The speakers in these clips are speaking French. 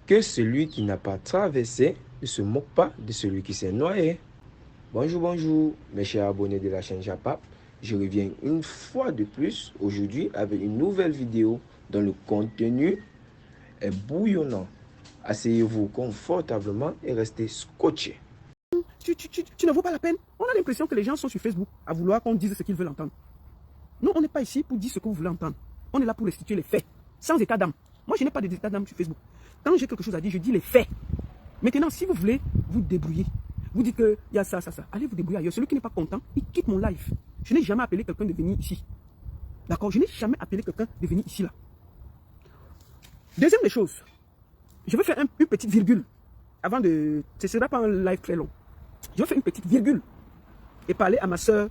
Que celui qui n'a pas traversé ne se moque pas de celui qui s'est noyé. Bonjour, bonjour, mes chers abonnés de la chaîne Japap. Je reviens une fois de plus aujourd'hui avec une nouvelle vidéo dont le contenu est bouillonnant. Asseyez-vous confortablement et restez scotchés. Tu ne vaut pas la peine. On a l'impression que les gens sont sur Facebook à vouloir qu'on dise ce qu'ils veulent entendre. Non, on n'est pas ici pour dire ce que vous voulez entendre. On est là pour restituer les faits, sans état d'âme. Moi, je n'ai pas d'état d'âme sur Facebook. Quand j'ai quelque chose à dire, je dis les faits. Maintenant, si vous voulez vous débrouiller, vous dites qu'il y a ça. Allez vous débrouiller ailleurs. Celui qui n'est pas content, il quitte mon live. Je n'ai jamais appelé quelqu'un de venir ici. D'accord? Je n'ai jamais appelé quelqu'un de venir ici, là. Deuxième des choses, je vais faire une petite virgule. Avant de... Ce ne sera pas un live très long. Je vais faire une petite virgule et parler à ma soeur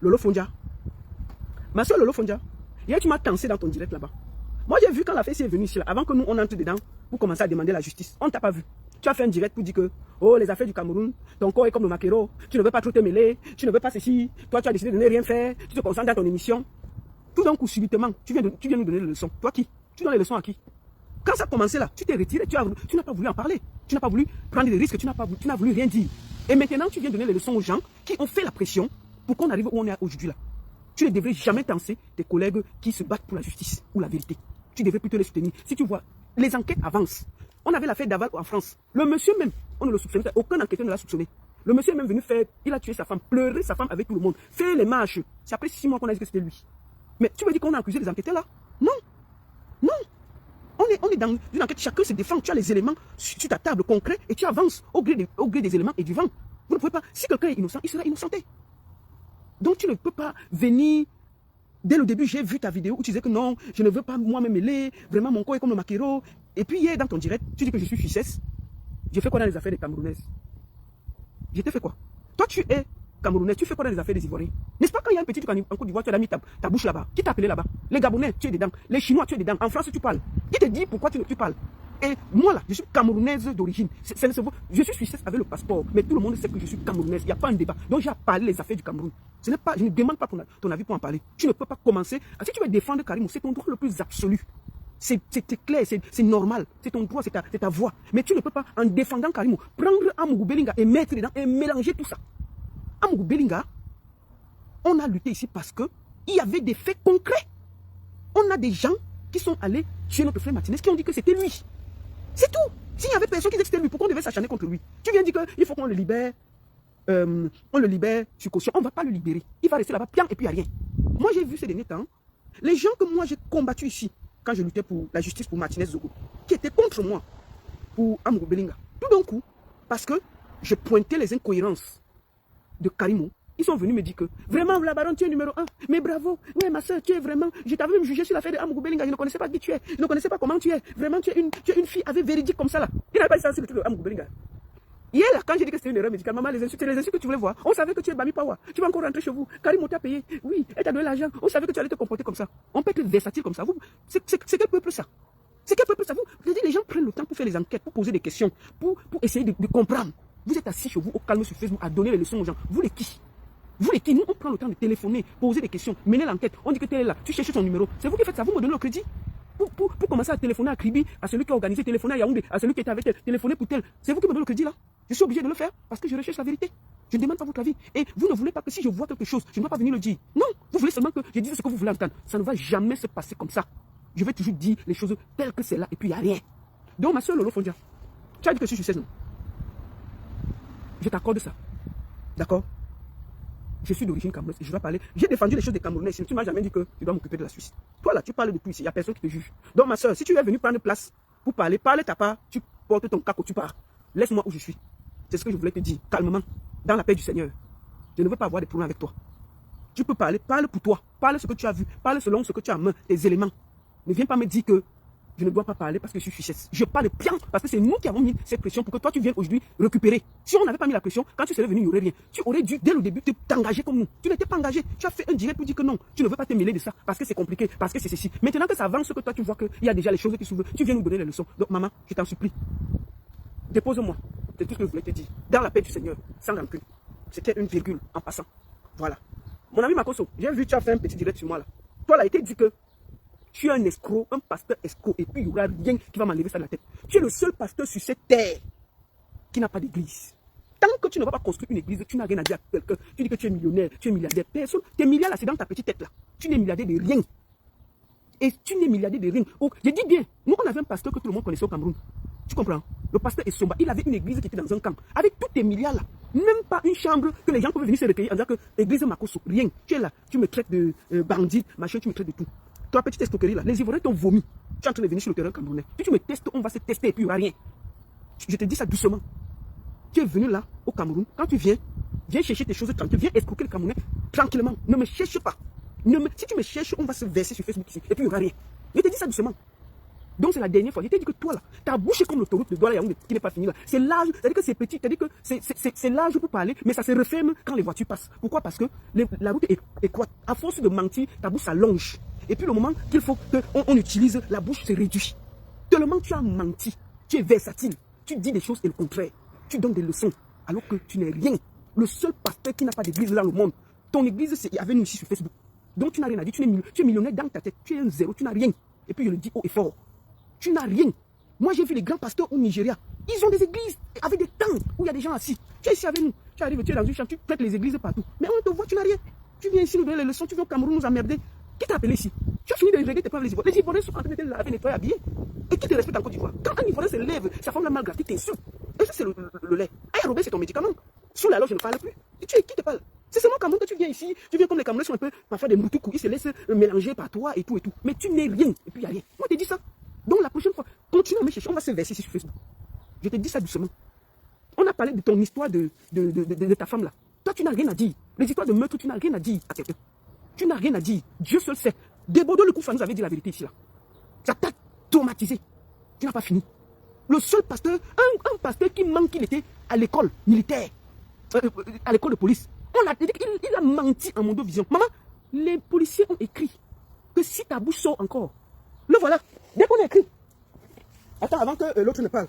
Lolo Fondia. Ma soeur Lolo Fondia, hier tu m'as tensé dans ton direct là-bas. Moi j'ai vu quand la fille est venue ici, là, avant que nous on entre dedans pour commencer à demander la justice. On ne t'a pas vu. Tu as fait un direct pour dire que, oh les affaires du Cameroun, ton corps est comme le maquereau, tu ne veux pas trop te mêler, tu ne veux pas ceci, toi tu as décidé de ne rien faire, tu te concentres dans ton émission. Tout d'un coup subitement, tu viens nous donner les leçons. Toi qui? Tu donnes les leçons à qui? Quand ça a commencé là, tu t'es retiré, tu n'as pas voulu en parler. Tu n'as pas voulu prendre des risques, tu n'as voulu rien dire. Et maintenant, tu viens donner les leçons aux gens qui ont fait la pression pour qu'on arrive où on est aujourd'hui là. Tu ne devrais jamais tenser tes collègues qui se battent pour la justice ou la vérité. Tu devrais plutôt les soutenir. Si tu vois, les enquêtes avancent. On avait l'affaire d'Aval en France. Le monsieur même, on ne le soupçonnait pas. Aucun enquêteur ne l'a soupçonné. Le monsieur est même venu faire, il a tué sa femme, pleurer sa femme avec tout le monde, faire les marches. C'est après 6 mois qu'on a dit que c'était lui. Mais tu veux dire qu'on a accusé les enquêteurs là? Non. Non. On est dans une enquête, chacun se défend, tu as les éléments sur ta table concret et tu avances au gré des éléments et du vent. Vous ne pouvez pas, si quelqu'un est innocent, il sera innocenté. Donc tu ne peux pas venir, dès le début j'ai vu ta vidéo où tu disais que non, je ne veux pas moi me mêler, vraiment mon corps est comme le maquereau. Et puis hier dans ton direct, tu dis que je suis Suissesse. J'ai fait quoi dans les affaires des Camerounaises? J'ai fait quoi? Toi tu es Camerounais, tu fais quoi dans les affaires des Ivoiriens? N'est-ce pas quand il y a un petit truc en Côte d'Ivoire, tu as mis ta bouche là-bas? Qui t'a appelé là-bas? Les Gabonais, tu es dedans. Les Chinois, tu es dedans. En France, tu parles. Qui te dit pourquoi tu parles? Et moi là, je suis Camerounaise d'origine. Je suis Suissesse avec le passeport, mais tout le monde sait que je suis Camerounaise. Il n'y a pas un débat. Donc j'ai à parler les affaires du Cameroun. Je ne demande pas ton avis pour en parler. Tu ne peux pas commencer. Si tu veux défendre Karim, c'est ton droit le plus absolu. C'est clair, c'est normal. C'est ton droit, c'est ta voix. Mais tu ne peux pas, en défendant Karim, prendre Amougou Belinga et mettre dedans et mélanger tout ça. Amougou Belinga, on a lutté ici parce qu'il y avait des faits concrets. On a des gens qui sont allés tuer notre frère Martinez qui ont dit que c'était lui. C'est tout. S'il n'y avait personne qui disait que c'était lui, pourquoi on devait s'acharner contre lui? Tu viens dire qu'il faut qu'on le libère. On le libère sur caution. On ne va pas le libérer. Il va rester là-bas, pian, et puis il n'y a rien. Moi, j'ai vu ces derniers temps, les gens que moi j'ai combattus ici, quand je luttais pour la justice pour Martinez Zogo, qui étaient contre moi, pour Amougou Belinga. Tout d'un coup, parce que je pointais les incohérences de Karimo, ils sont venus me dire que vraiment la baronne tu es numéro 1, mais bravo, ouais ma soeur tu es vraiment, je t'avais même jugé sur l'affaire de Amougou Belinga, je ne connaissais pas qui tu es, je ne connaissais pas comment tu es, vraiment tu es une fille avec véridique comme ça là. Il n'avait pas dit ça sur le truc de Amougou Belinga. Hier là, quand j'ai dit que c'était une erreur médicale, maman, les insultes que tu voulais voir, on savait que tu es Bami Pawa, tu vas encore rentrer chez vous, Karimo t'a payé, oui, elle t'a donné l'argent, on savait que tu allais te comporter comme ça. On peut être versatile comme ça, c'est quel peuple ça? C'est quel peuple ça? Les gens prennent le temps pour faire les enquêtes, pour poser des questions, pour essayer de comprendre. Vous êtes assis chez vous au calme sur Facebook à donner les leçons aux gens. Vous les qui? Vous les qui? Nous, on prend le temps de téléphoner, poser des questions, mener l'enquête. On dit que tu es là, tu cherches son numéro. C'est vous qui faites ça, vous me donnez le crédit. Pour commencer à téléphoner à Kribi, à celui qui a organisé, téléphoner à Yaoundé, à celui qui était avec elle, téléphoner pour tel. C'est vous qui me donnez le crédit là. Je suis obligé de le faire parce que je recherche la vérité. Je ne demande pas votre avis. Et vous ne voulez pas que si je vois quelque chose, je ne dois pas venir le dire. Non, vous voulez seulement que je dise ce que vous voulez entendre. Ça ne va jamais se passer comme ça. Je vais toujours dire les choses telles que c'est là et puis il n'y a rien. Donc ma soeur Lolo Fondia, tu as dit que je suis Suissesse, non? Je t'accorde ça. D'accord? Je suis d'origine camerounaise et je dois parler. J'ai défendu les choses des Camerounais. Tu ne m'as jamais dit que tu dois m'occuper de la Suisse. Toi là, tu parles de tout ici. Il n'y a personne qui te juge. Donc ma soeur, si tu es venue prendre place pour parler, parle ta part, tu portes ton caco, tu pars. Laisse-moi où je suis. C'est ce que je voulais te dire, calmement, dans la paix du Seigneur. Je ne veux pas avoir des problèmes avec toi. Tu peux parler, parle pour toi. Parle ce que tu as vu. Parle selon ce que tu as en main, tes éléments. Ne viens pas me dire que je ne dois pas parler parce que je suis Suissesse. Je parle bien parce que c'est nous qui avons mis cette pression pour que toi tu viennes aujourd'hui récupérer. Si on n'avait pas mis la pression, quand tu serais venu, il n'y aurait rien. Tu aurais dû dès le début t'engager comme nous. Tu n'étais pas engagé. Tu as fait un direct pour dire que non, tu ne veux pas te mêler de ça parce que c'est compliqué, parce que c'est ceci. Maintenant que ça avance, que toi tu vois qu'il y a déjà les choses qui s'ouvrent, tu viens nous donner les leçons. Donc maman, je t'en supplie, dépose-moi. C'est tout ce que je voulais te dire. Dans la paix du Seigneur, sans rancune. C'était une virgule en passant. Voilà. Mon ami Makoso, j'ai vu que tu as fait un petit direct sur moi là. Toi là, il t'a dit que Tu es un escroc, un pasteur escroc, et puis il n'y aura rien qui va m'enlever ça de la tête. Tu es le seul pasteur sur cette terre qui n'a pas d'église. Tant que tu ne vas pas construire une église, tu n'as rien à dire à quelqu'un. Tu dis que tu es millionnaire, tu es milliardaire. Personne, tes milliards là, c'est dans ta petite tête là. Tu n'es milliardaire de rien. Et tu n'es milliardaire de rien. Oh, je dis bien, nous on avait un pasteur que tout le monde connaissait au Cameroun. Tu comprends? Le pasteur Essomba, il avait une église qui était dans un camp. Avec tous tes milliards là. Même pas une chambre que les gens peuvent venir se recueillir en disant que l'église Makosso, rien. Tu es là, tu me traites de bandit, machin, tu me traites de tout. Toi, petite escroquerie là, les Ivoiriens t'ont vomi. Tu es en train de venir sur le terrain camerounais. Si tu me testes, on va se tester et puis il n'y aura rien. Je te dis ça doucement. Tu es venu là, au Cameroun, quand tu viens chercher tes choses tranquilles, viens escroquer le Camerounais tranquillement. Ne me cherche pas. Si tu me cherches, on va se verser sur Facebook ici et puis il n'y aura rien. Je te dis ça doucement. Donc c'est la dernière fois. Je t'ai dit que toi là, ta bouche est comme l'autoroute de Douala Yaoundé qui n'est pas finie là. C'est large, c'est-à-dire que c'est petit, c'est-à-dire que c'est large pour parler, mais ça se referme quand les voitures passent. Pourquoi? Parce que la route est étroite. À force de mentir, ta bouche s'allonge. Et puis le moment qu'il faut qu'on utilise, la bouche se réduit. Tellement tu as menti, tu es versatile, tu dis des choses et le contraire. Tu donnes des leçons alors que tu n'es rien. Le seul pasteur qui n'a pas d'église dans le monde. Ton église, c'est avec nous ici sur Facebook. Donc tu n'as rien à dire, tu es millionnaire dans ta tête, tu es un zéro, tu n'as rien. Et puis je le dis haut et fort. Tu n'as rien. Moi, j'ai vu les grands pasteurs au Nigeria. Ils ont des églises avec des tentes où il y a des gens assis. Tu es ici avec nous. Tu arrives, tu es dans une chambre, tu prêtes les églises partout. Mais on te voit, tu n'as rien. Tu viens ici nous donner les leçons, tu viens au Cameroun nous emmerder. Qui t'a appelé ici? Tu as fini de régler tes preuves les Ivoiriens. Les Ivoiriens sont en train de te laver, nettoyer, habiller. Et qui te respecte en Côte d'Ivoire? Quand un Ivoirien se lève, sa femme la malgré, tu t'insultes. Et ça, c'est le lait. Aïe, Robert, c'est ton médicament. Sous la loge, je ne parle plus. Et tu es qui te parle? C'est seulement au Cameroun que tu viens ici. Tu viens comme les Camerounais sont un peu, parfois des moutoukou. Ils se laissent mélanger par toi et tout et tout. Mais tu n'es rien. Et puis il n'y a rien. Moi, je te dis ça. Donc la prochaine fois, continue à me chercher. On va se verser ici sur Facebook. Je te dis ça doucement. On a parlé de ton histoire de ta femme là. Toi, tu n'as rien à dire. Les histoires de meurtre, tu n'as rien à dire à quelqu'un. Tu n'as rien à dire. Dieu seul sait. Debodo le Koufa nous avait dit la vérité ici là. Ça t'a traumatisé. Tu n'as pas fini. Le seul pasteur, un pasteur qui manque, il était à l'école militaire, à l'école de police. Il a menti en Mondovision. Maman, les policiers ont écrit que si ta bouche sort encore, le voilà. Dès qu'on a écrit. Attends, avant que l'autre ne parle.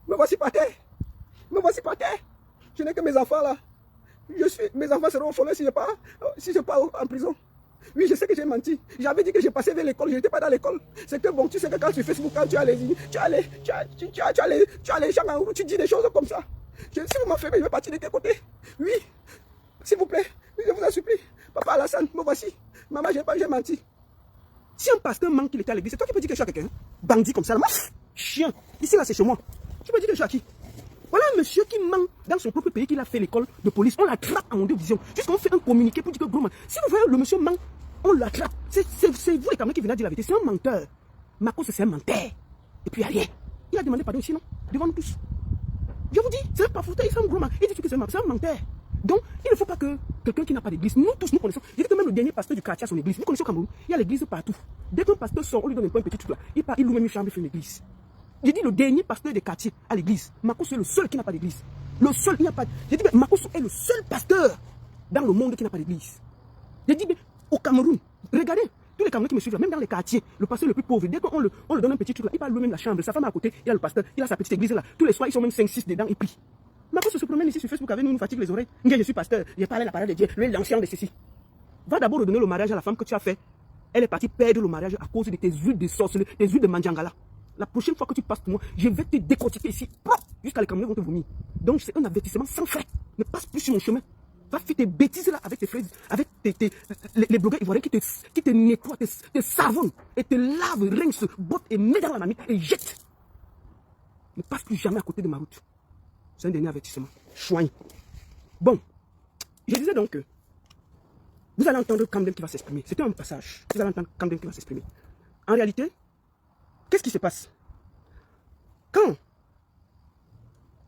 Me voici par terre. Me voici par terre. Je n'ai que mes enfants là. Mes enfants seront orphelins si je pars en prison. Oui, je sais que j'ai menti. J'avais dit que j'ai passé vers l'école. Je n'étais pas dans l'école. C'est que bon, tu sais que quand sur Facebook, quand tu as les gens en route, tu dis des choses comme ça. Si vous m'enfermez, je vais partir de quel côté? Oui, s'il vous plaît, je vous en supplie. Papa Alassane, me voici. Maman, j'ai menti. Si un pasteur manque qu'il était à l'église, c'est toi qui peux dire que je suis à quelqu'un. Bandit comme ça, là. Chien. Ici, là, c'est chez moi. Tu peux dire que je suis à qui? Voilà un monsieur qui ment dans son propre pays, qu'il a fait l'école de police. On l'attrape en division. Jusqu'on fait un communiqué pour dire que, gros man, si vous voyez le monsieur ment, on l'attrape. C'est vous les Camerounais qui venez dire la vérité. C'est un menteur. Marcos, c'est un menteur. Et puis il n'y a rien. Il a demandé pardon ici, non? Devant nous tous. Je vous dis, c'est pas foutu, c'est un gros man. Il dit que c'est un menteur. Donc, il ne faut pas que quelqu'un qui n'a pas d'église, nous tous nous connaissons. Je dis que même le dernier pasteur du quartier a son église. Vous connaissez au Cameroun, il y a l'église partout. Dès qu'un pasteur sort, on lui donne un petit truc là. Il loue même une chambre, il fait une église. J'ai dit le dernier pasteur des quartiers à l'église. Marcos est le seul qui n'a pas d'église. Le seul, il n'y a pas. J'ai dit, Marcos est le seul pasteur dans le monde qui n'a pas d'église. J'ai dit, au Cameroun, regardez, tous les Camerounais qui me suivent là, même dans les quartiers, le pasteur le plus pauvre, dès qu'on le donne un petit truc là, il parle lui-même la chambre. Sa femme à côté, il a le pasteur, il a sa petite église là. Tous les soirs, ils sont même 5-6 dedans, il prie. Marcos se promène ici sur Facebook avec nous, nous fatigue les oreilles. Je suis pasteur, j'ai parlé la parole de Dieu, lui l'ancien de ceci. Va d'abord redonner le mariage à la femme que tu as fait. Elle est partie perdre le mariage à cause de tes huiles de sorcellerie, tes huiles de mandjangala. La prochaine fois que tu passes pour moi, je vais te décortiquer ici, jusqu'à les Camerounais vont te vomir. Donc c'est un avertissement sans frais. Ne passe plus sur mon chemin. Va faire tes bêtises là avec tes frères, avec les blogueurs ivoiriens qui te nettoient, te savonnent et te lavent, rincent, bottent et mettent dans la marmite et jettent. Ne passe plus jamais à côté de ma route. C'est un dernier avertissement. Chouin. Bon, je disais donc que vous allez entendre Camden qui va s'exprimer. C'était un passage. Vous allez entendre Camden qui va s'exprimer. En réalité, qu'est-ce qui se passe? Quand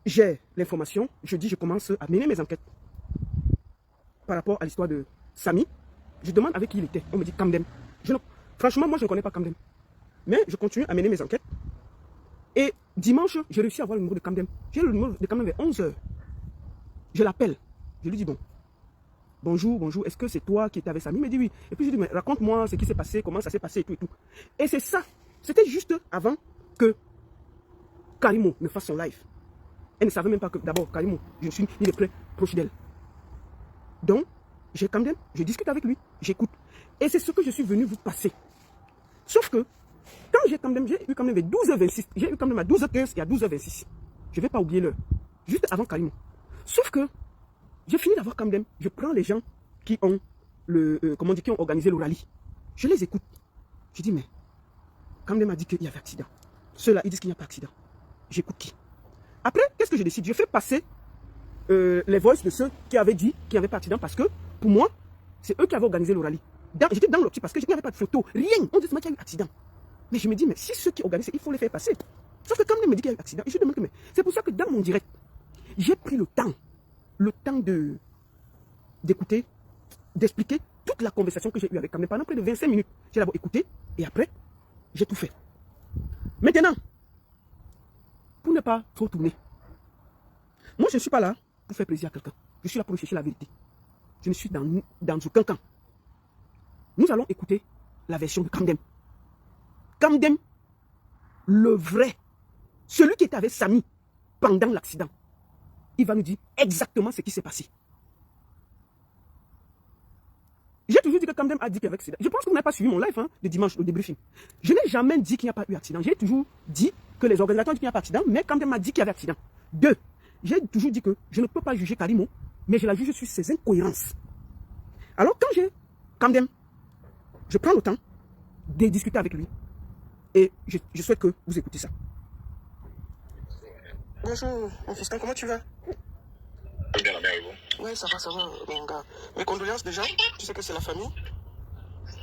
j'ai l'information, je commence à mener mes enquêtes par rapport à l'histoire de Samy. Je demande avec qui il était. On me dit Camden. Franchement, moi, je ne connais pas Camden. Mais je continue à mener mes enquêtes. Et dimanche, j'ai réussi à avoir le numéro de Camden. J'ai le numéro de Camden vers 11h. Je l'appelle. Je lui dis, bon, bonjour, est-ce que c'est toi qui étais avec Samy? Il me dit oui. Et puis je lui dis, mais raconte-moi ce qui s'est passé, comment ça s'est passé et tout et tout. Et c'est ça. C'était juste avant que Karimo ne fasse son live. Elle ne savait même pas que, d'abord, Karimo, je ne suis ni de près proche d'elle. Donc, j'ai Camden, je discute avec lui, j'écoute. Et c'est ce que je suis venu vous passer. Sauf que, quand j'ai eu quand même vers 12h26, j'ai eu quand même à 12h15 et à 12h26. Je ne vais pas oublier l'heure. Juste avant Karimo. Sauf que, j'ai fini d'avoir quand même, je prends les gens qui ont, qui ont organisé le rallye. Je les écoute. Je dis, mais, Kamdem m'a dit qu'il y avait accident. Ceux-là, ils disent qu'il n'y a pas accident. J'écoute qui? Après, qu'est-ce que je décide? Je fais passer les voices de ceux qui avaient dit qu'il n'y avait pas accident parce que, pour moi, c'est eux qui avaient organisé le rallye. J'étais dans l'optique parce que il n'y avait pas de photo, rien. On dit qu'il y a eu accident. Mais je me dis, mais si ceux qui organisent, il faut les faire passer. Sauf que Kamdem me dit qu'il y a eu accident. Et je demande, mais c'est pour ça que dans mon direct, j'ai pris le temps d'écouter, d'expliquer toute la conversation que j'ai eue avec Kamdem. Pendant près de 25 minutes, j'ai d'abord écouté et après, j'ai tout fait. Maintenant, pour ne pas trop tourner, moi je ne suis pas là pour faire plaisir à quelqu'un. Je suis là pour chercher la vérité. Je ne suis dans aucun camp. Nous allons écouter la version de Kamdem. Kamdem, le vrai, celui qui était avec Samy pendant l'accident, il va nous dire exactement ce qui s'est passé. J'ai toujours dit que Kamdem a dit qu'il y avait accident. Je pense que vous n'avez pas suivi mon live de dimanche, le débriefing. Je n'ai jamais dit qu'il n'y a pas eu accident. J'ai toujours dit que les organisateurs disent qu'il n'y a pas accident, mais Kamdem m'a dit qu'il y avait accident. 2. J'ai toujours dit que je ne peux pas juger Karimo, mais je la juge sur ses incohérences. Alors quand j'ai Kamdem, je prends le temps de discuter avec lui. Et je souhaite que vous écoutez ça. Bonjour, mon fiston, comment tu vas? Bien, la mère et vous? Ouais, ça va, mon gars. Mes condoléances déjà, tu sais que c'est la famille.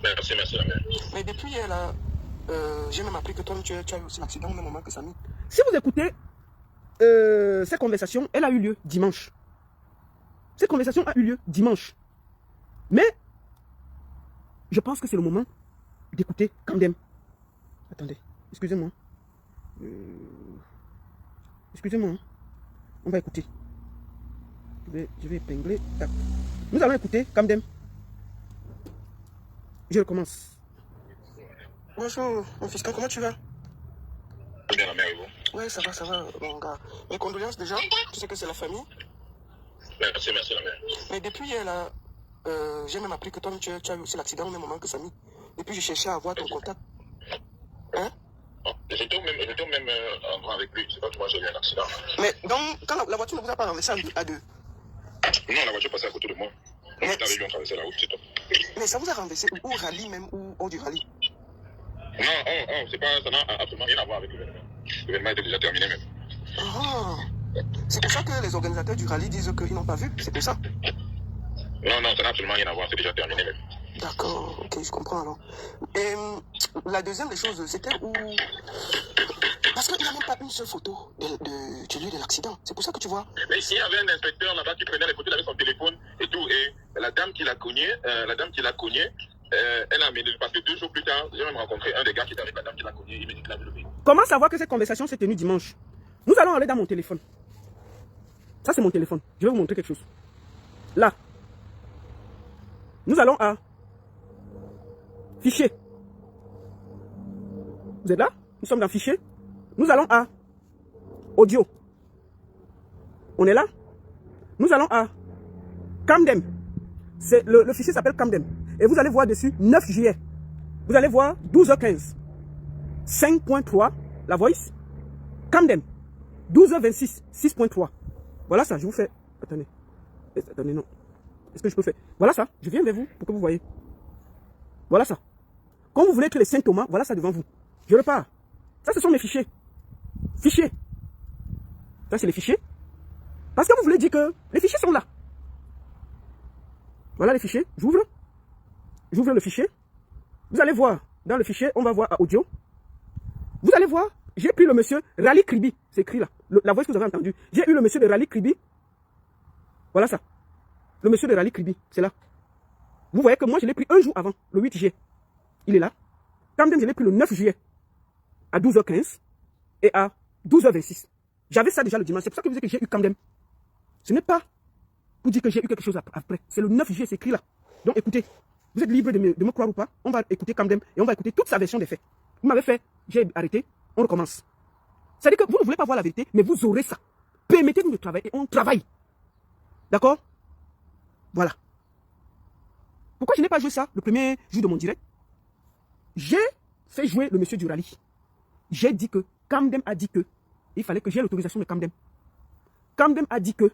Merci, la mère. Mais depuis hier, là, j'ai même appris que toi, tu as eu aussi l'accident au même moment que Samy. Si vous écoutez cette conversation, elle a eu lieu dimanche. Cette conversation a eu lieu dimanche. Mais, je pense que c'est le moment d'écouter Kamdem. Attendez, excusez-moi. Excusez-moi. On va écouter. Je vais épingler. Nous allons écouter Kamdem. Je recommence. Bonjour, mon fiston, comment tu vas? Bien, la mère et vous? Ouais, ça va, mon gars. Mes condoléances déjà, tu sais que c'est la famille. Merci, la mère. Mais depuis hier, là, j'ai même appris que toi, tu as eu aussi l'accident au même moment que Samy. Depuis, je cherchais à avoir ton contact. Hein? Je tombe même en bras avec lui. C'est pas que moi j'ai eu un accident. Mais donc, quand la voiture ne vous a pas renversé à deux? Non, la voiture passait à côté de moi. On est arrivé, on traversait la route, c'est tout. Mais ça vous a renversé au rallye même ou hors du rallye? Non, c'est pas, ça n'a absolument rien à voir avec l'événement. L'événement était déjà terminé même. Ah, c'est pour ça que les organisateurs du rallye disent qu'ils n'ont pas vu, c'est pour ça? Non, ça n'a absolument rien à voir, c'est déjà terminé même. D'accord, ok, je comprends alors. Et la deuxième des choses, c'était où... Parce qu'il n'y a même pas une seule photo de lui de l'accident. C'est pour ça que tu vois. Mais il y avait un inspecteur là-bas qui prenait les photos, il avait son téléphone et tout. Et la dame qui l'a cogné, elle a amené, parce que 2 jours plus tard, j'ai même rencontré un des gars qui était avec la dame qui l'a cogné, il m'a dit qu'il avait le véhicule. Comment savoir que cette conversation s'est tenue dimanche? Nous allons aller dans mon téléphone. Ça, c'est mon téléphone. Je vais vous montrer quelque chose. Là. Nous allons à Fichier. Vous êtes là? Nous sommes dans Fichier. Nous allons à Audio. On est là? Nous allons à Kamdem. Le fichier s'appelle Kamdem. Et vous allez voir dessus 9 juillet. Vous allez voir 12h15. 5.3, la voice. Kamdem. 12h26, 6.3. Voilà ça, je vous fais... Attendez. Attendez, non. Est-ce que je peux faire? Voilà ça, je viens vers vous pour que vous voyez. Voilà ça. Quand vous voulez que les Saint Thomas, voilà ça devant vous. Je repars. Ça, ce sont mes fichiers. Fichiers. Ça, c'est les fichiers. Parce que vous voulez dire que les fichiers sont là. Voilà les fichiers. J'ouvre. J'ouvre le fichier. Vous allez voir, dans le fichier, on va voir à audio. Vous allez voir, j'ai pris le monsieur Rally Kribi. C'est écrit là. La voix que vous avez entendue. J'ai eu le monsieur de Rally Kribi. Voilà ça. Le monsieur de Rally Kribi, c'est là. Vous voyez que moi, je l'ai pris un jour avant, le 8 juillet. Il est là. Kamdem, je l'ai pris le 9 juillet. À 12h15 et à 12h26. J'avais ça déjà le dimanche. C'est pour ça que vous dites que j'ai eu Kamdem. Ce n'est pas pour dire que j'ai eu quelque chose après. C'est le 9 juillet, c'est écrit là. Donc écoutez, vous êtes libre de me croire ou pas. On va écouter Kamdem et on va écouter toute sa version des faits. Vous m'avez fait, j'ai arrêté, on recommence. C'est-à-dire que vous ne voulez pas voir la vérité, mais vous aurez ça. Permettez-nous de travailler et on travaille. D'accord? Voilà. Pourquoi je n'ai pas joué ça le premier jour de mon direct? J'ai fait jouer le monsieur du rallye. J'ai dit que Kamdem a dit que il fallait que j'ai l'autorisation de Kamdem. Kamdem a dit que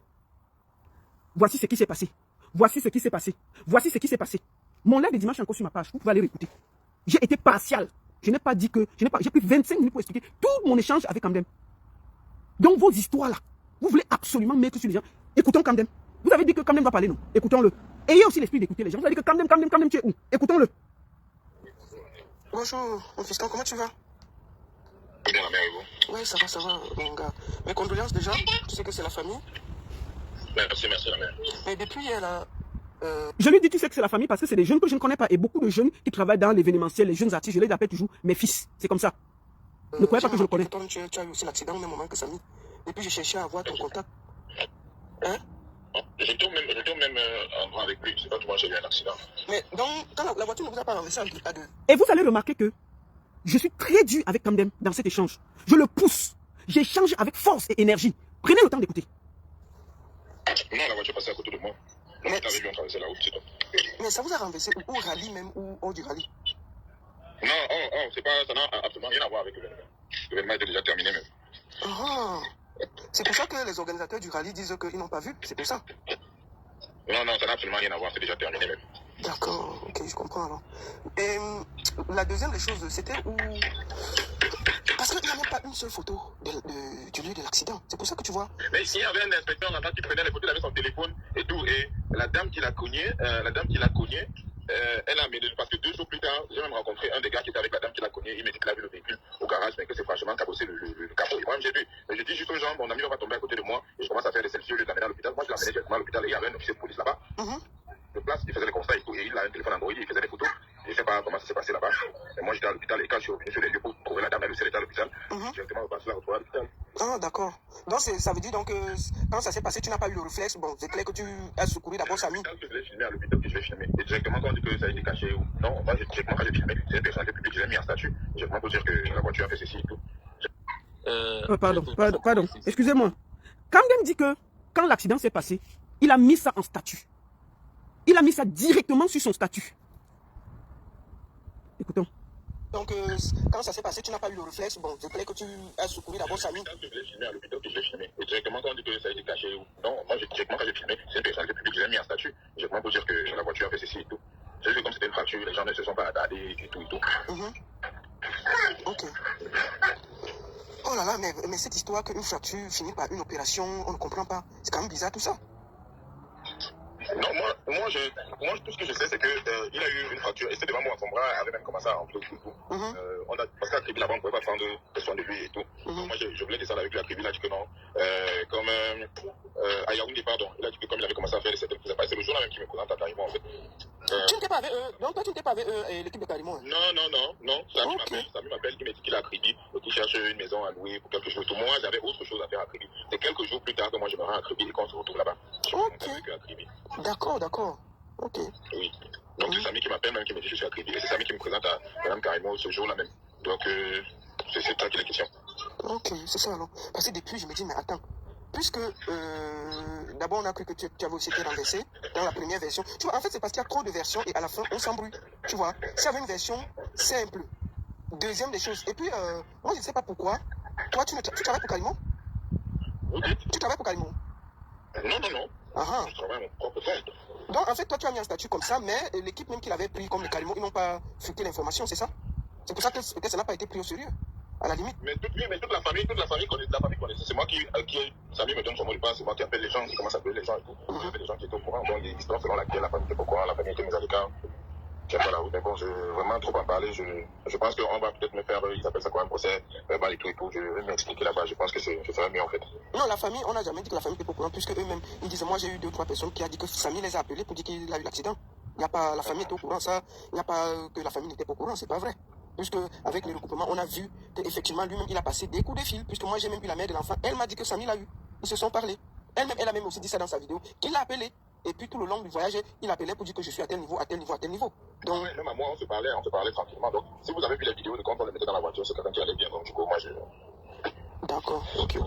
voici ce qui s'est passé. Voici ce qui s'est passé. Voici ce qui s'est passé. Mon live de dimanche est encore sur ma page. Vous pouvez aller réécouter. J'ai été partial. Je n'ai pas dit que... J'ai pris 25 minutes pour expliquer tout mon échange avec Kamdem. Donc vos histoires là, vous voulez absolument mettre sur les gens. Écoutons Kamdem. Vous avez dit que Kamdem va parler, non? Écoutons-le. Ayez aussi l'esprit d'écouter les gens. Vous avez dit que Kamdem, tu es où? Écoutons-le. Bonjour, mon fiston, comment tu vas? Bien, la mère et vous? Oui, ça va, mon gars. Mes condoléances déjà, tu sais que c'est la famille. Merci, la mère. Mais depuis hier, là... Je lui dis, tu sais que c'est la famille parce que c'est des jeunes que je ne connais pas. Et beaucoup de jeunes qui travaillent dans l'événementiel, les jeunes artistes, je les appelle toujours mes fils. C'est comme ça. Ne croyez pas que je le connais. Tu as eu aussi l'accident au même moment que Samy. Depuis, j'ai cherché à avoir ton contact. Hein? Je tourne même en avec lui. Je sais pas comment j'ai eu un accident. Mais donc, quand la voiture ne vous a pas renversé à deux. Et vous allez remarquer que je suis très dur avec Kamdem dans cet échange. Je le pousse. J'échange avec force et énergie. Prenez le temps d'écouter. Non, la voiture passait à côté de moi. Mais, vu on traversait la route, c'est tout. Mais ça vous a renversé au rallye même ou hors du rallye? Non, c'est pas, ça n'a absolument rien à voir avec l'événement. L'événement était déjà terminé même. Ah, c'est pour ça que les organisateurs du rallye disent qu'ils n'ont pas vu, c'est pour ça? Non, ça n'a absolument rien à voir, c'est déjà terminé même. D'accord, ok, je comprends alors. Et la deuxième des choses, c'était où... Parce qu'il n'y a même pas une seule photo du lieu de l'accident. C'est pour ça que tu vois. Mais il y avait un inspecteur là-bas qui prenait les photos, il avait son téléphone et tout. Et la dame qui l'a cogné, elle a amené, parce que 2 jours plus tard, j'ai même rencontré un des gars qui était avec la dame qui l'a cogné. Il m'a dit qu'il a vu le véhicule au garage, mais que c'est franchement cabossé le capot. Et moi, j'ai vu. Mais je dis juste aux gens, mon ami va tomber à côté de moi et je commence à faire des selfies, je l'amène à l'hôpital. Moi, je l'amenais directement à l'hôpital et il y avait un officier de police là-bas. De place, il faisait les constats et tout. Et il a un téléphone Android, il faisait des photos. Je ne sais pas comment ça s'est passé là-bas. Et moi, j'étais à l'hôpital et quand je suis revenu sur les lieux pour trouver la dame, elle aussi était à l'hôpital. Directement, je la retrouver à l'hôpital. Ah, d'accord. Donc, ça veut dire donc, quand ça s'est passé, tu n'as pas eu le réflexe. Bon, c'est clair que tu as secouru d'abord Samy. Quand je l'ai filmé à l'hôpital, que je l'ai filmé. Et directement, quand on dit que ça a été caché ou non, moi, directement, quand j'ai filmé, c'est une personnalité publique, je l'ai mis en statut. Directement pour dire que la voiture a fait ceci et tout. Pardon. Excusez-moi. Kamdem dit que quand l'accident s'est passé, il a mis ça en statut. Il a mis ça directement sur son statut. Écoutons. Donc, quand ça s'est passé, tu n'as pas eu le réflexe. Bon, c'est clair que tu as secouru d'abord Samy. Quand je l'ai filmé à l'hôpital, que je l'ai filmé. Et directement, quand on dit que ça a été caché ou non, moi, directement, quand j'ai filmé, c'est une personnalité publique, je l'ai mis en statut. Directement pour dire que la voiture a fait ceci et tout. J'ai vu comme c'était une fracture, les gens ne se sont pas attardés et tout et tout. Ok. Oh là là, mais cette histoire qu'une fracture finit par une opération, on ne comprend pas. C'est quand même bizarre tout ça. Non, moi, tout ce que je sais, c'est qu'il a eu une fracture et c'est devant moi, son bras avait même commencé à enfler tout. Parce qu'à Kribi, là-bas, on ne pouvait pas prendre soin de lui et tout. Moi, je voulais descendre avec lui à Kribi, il a dit que non. À Yaoundé, pardon, il a dit que comme il avait commencé à faire les certaines choses, c'est le jour-là même qui me présente à Carimo, en fait. Tu n'étais pas avec eux? Donc, toi, tu n'étais pas avec eux et l'équipe de Carimo? Non. Samy m'appelle, il m'a dit qu'il est à Kribi, qu'il cherche une maison à louer pour quelque chose. Tout moi, j'avais autre chose à faire à Kribi. C'est quelques jours plus tard que moi, je me rends à Kribi et qu'on se retrouve là-bas. Ok. D'accord. Ok. Oui. Donc, c'est Samy qui m'appelle, même qui me dit que je suis à Kribi. Et c'est Samy qui me présente à Mme Carimo ce jour-là même. Donc, c'est ça qui est la question. Ok, c'est ça alors. Parce que depuis, je me dis, mais attends. Puisque d'abord on a cru que tu avais aussi été renversé dans la première version. Tu vois, en fait, c'est parce qu'il y a trop de versions et à la fin, on s'embrouille. Tu vois, s'il y avait une version simple, deuxième des choses. Et puis, moi, je ne sais pas pourquoi. Toi, tu travailles pour Carimo? Tu travailles pour Carimo? Non. Ah. Je travaille à mon propre compte. Donc, en fait, toi, tu as mis un statut comme ça, mais l'équipe même qu'il avait pris comme le Carimo, ils n'ont pas fuité l'information, c'est ça? C'est pour ça que ça n'a pas été pris au sérieux, à la limite. Mais toute la famille connaissait. C'est moi qui Samy me donne son mot de passe, c'est moi qui appelle les gens, qui commence à appeler les gens et tout. Il y avait des gens qui étaient au courant, donc il y a une histoire selon laquelle la famille était pas au courant, la famille était mise à l'écart. Tiens pas la route, mais bon, je veux vraiment trop en parler. Je pense qu'on va peut-être me faire, ils appellent ça quoi, un procès verbal et tout. Je vais m'expliquer là-bas, je pense que ce serait mieux en fait. Non, la famille, on n'a jamais dit que la famille était pas au courant, puisque eux-mêmes, ils disaient, moi j'ai eu 2-3 personnes qui ont dit que Samy les a appelés pour dire qu'il a eu l'accident. Il n'y a pas, la famille était au courant, ça, il n'y a pas que la famille n'était pas au courant, c'est pas vrai. Puisque avec les recoupements, on a vu qu'effectivement lui-même il a passé des coups de fil, puisque moi j'ai même vu la mère de l'enfant, elle m'a dit que Samy l'a eu. Ils se sont parlé. Elle a même aussi dit ça dans sa vidéo, qu'il l'a appelé. Et puis tout le long du voyage, il appelait pour dire que je suis à tel niveau, à tel niveau, à tel niveau. Donc, même à moi, on se parlait tranquillement. Donc, si vous avez vu la vidéo de quand on le mettait dans la voiture, c'est quelqu'un qui allait bien. Donc, du coup, moi, D'accord, ok.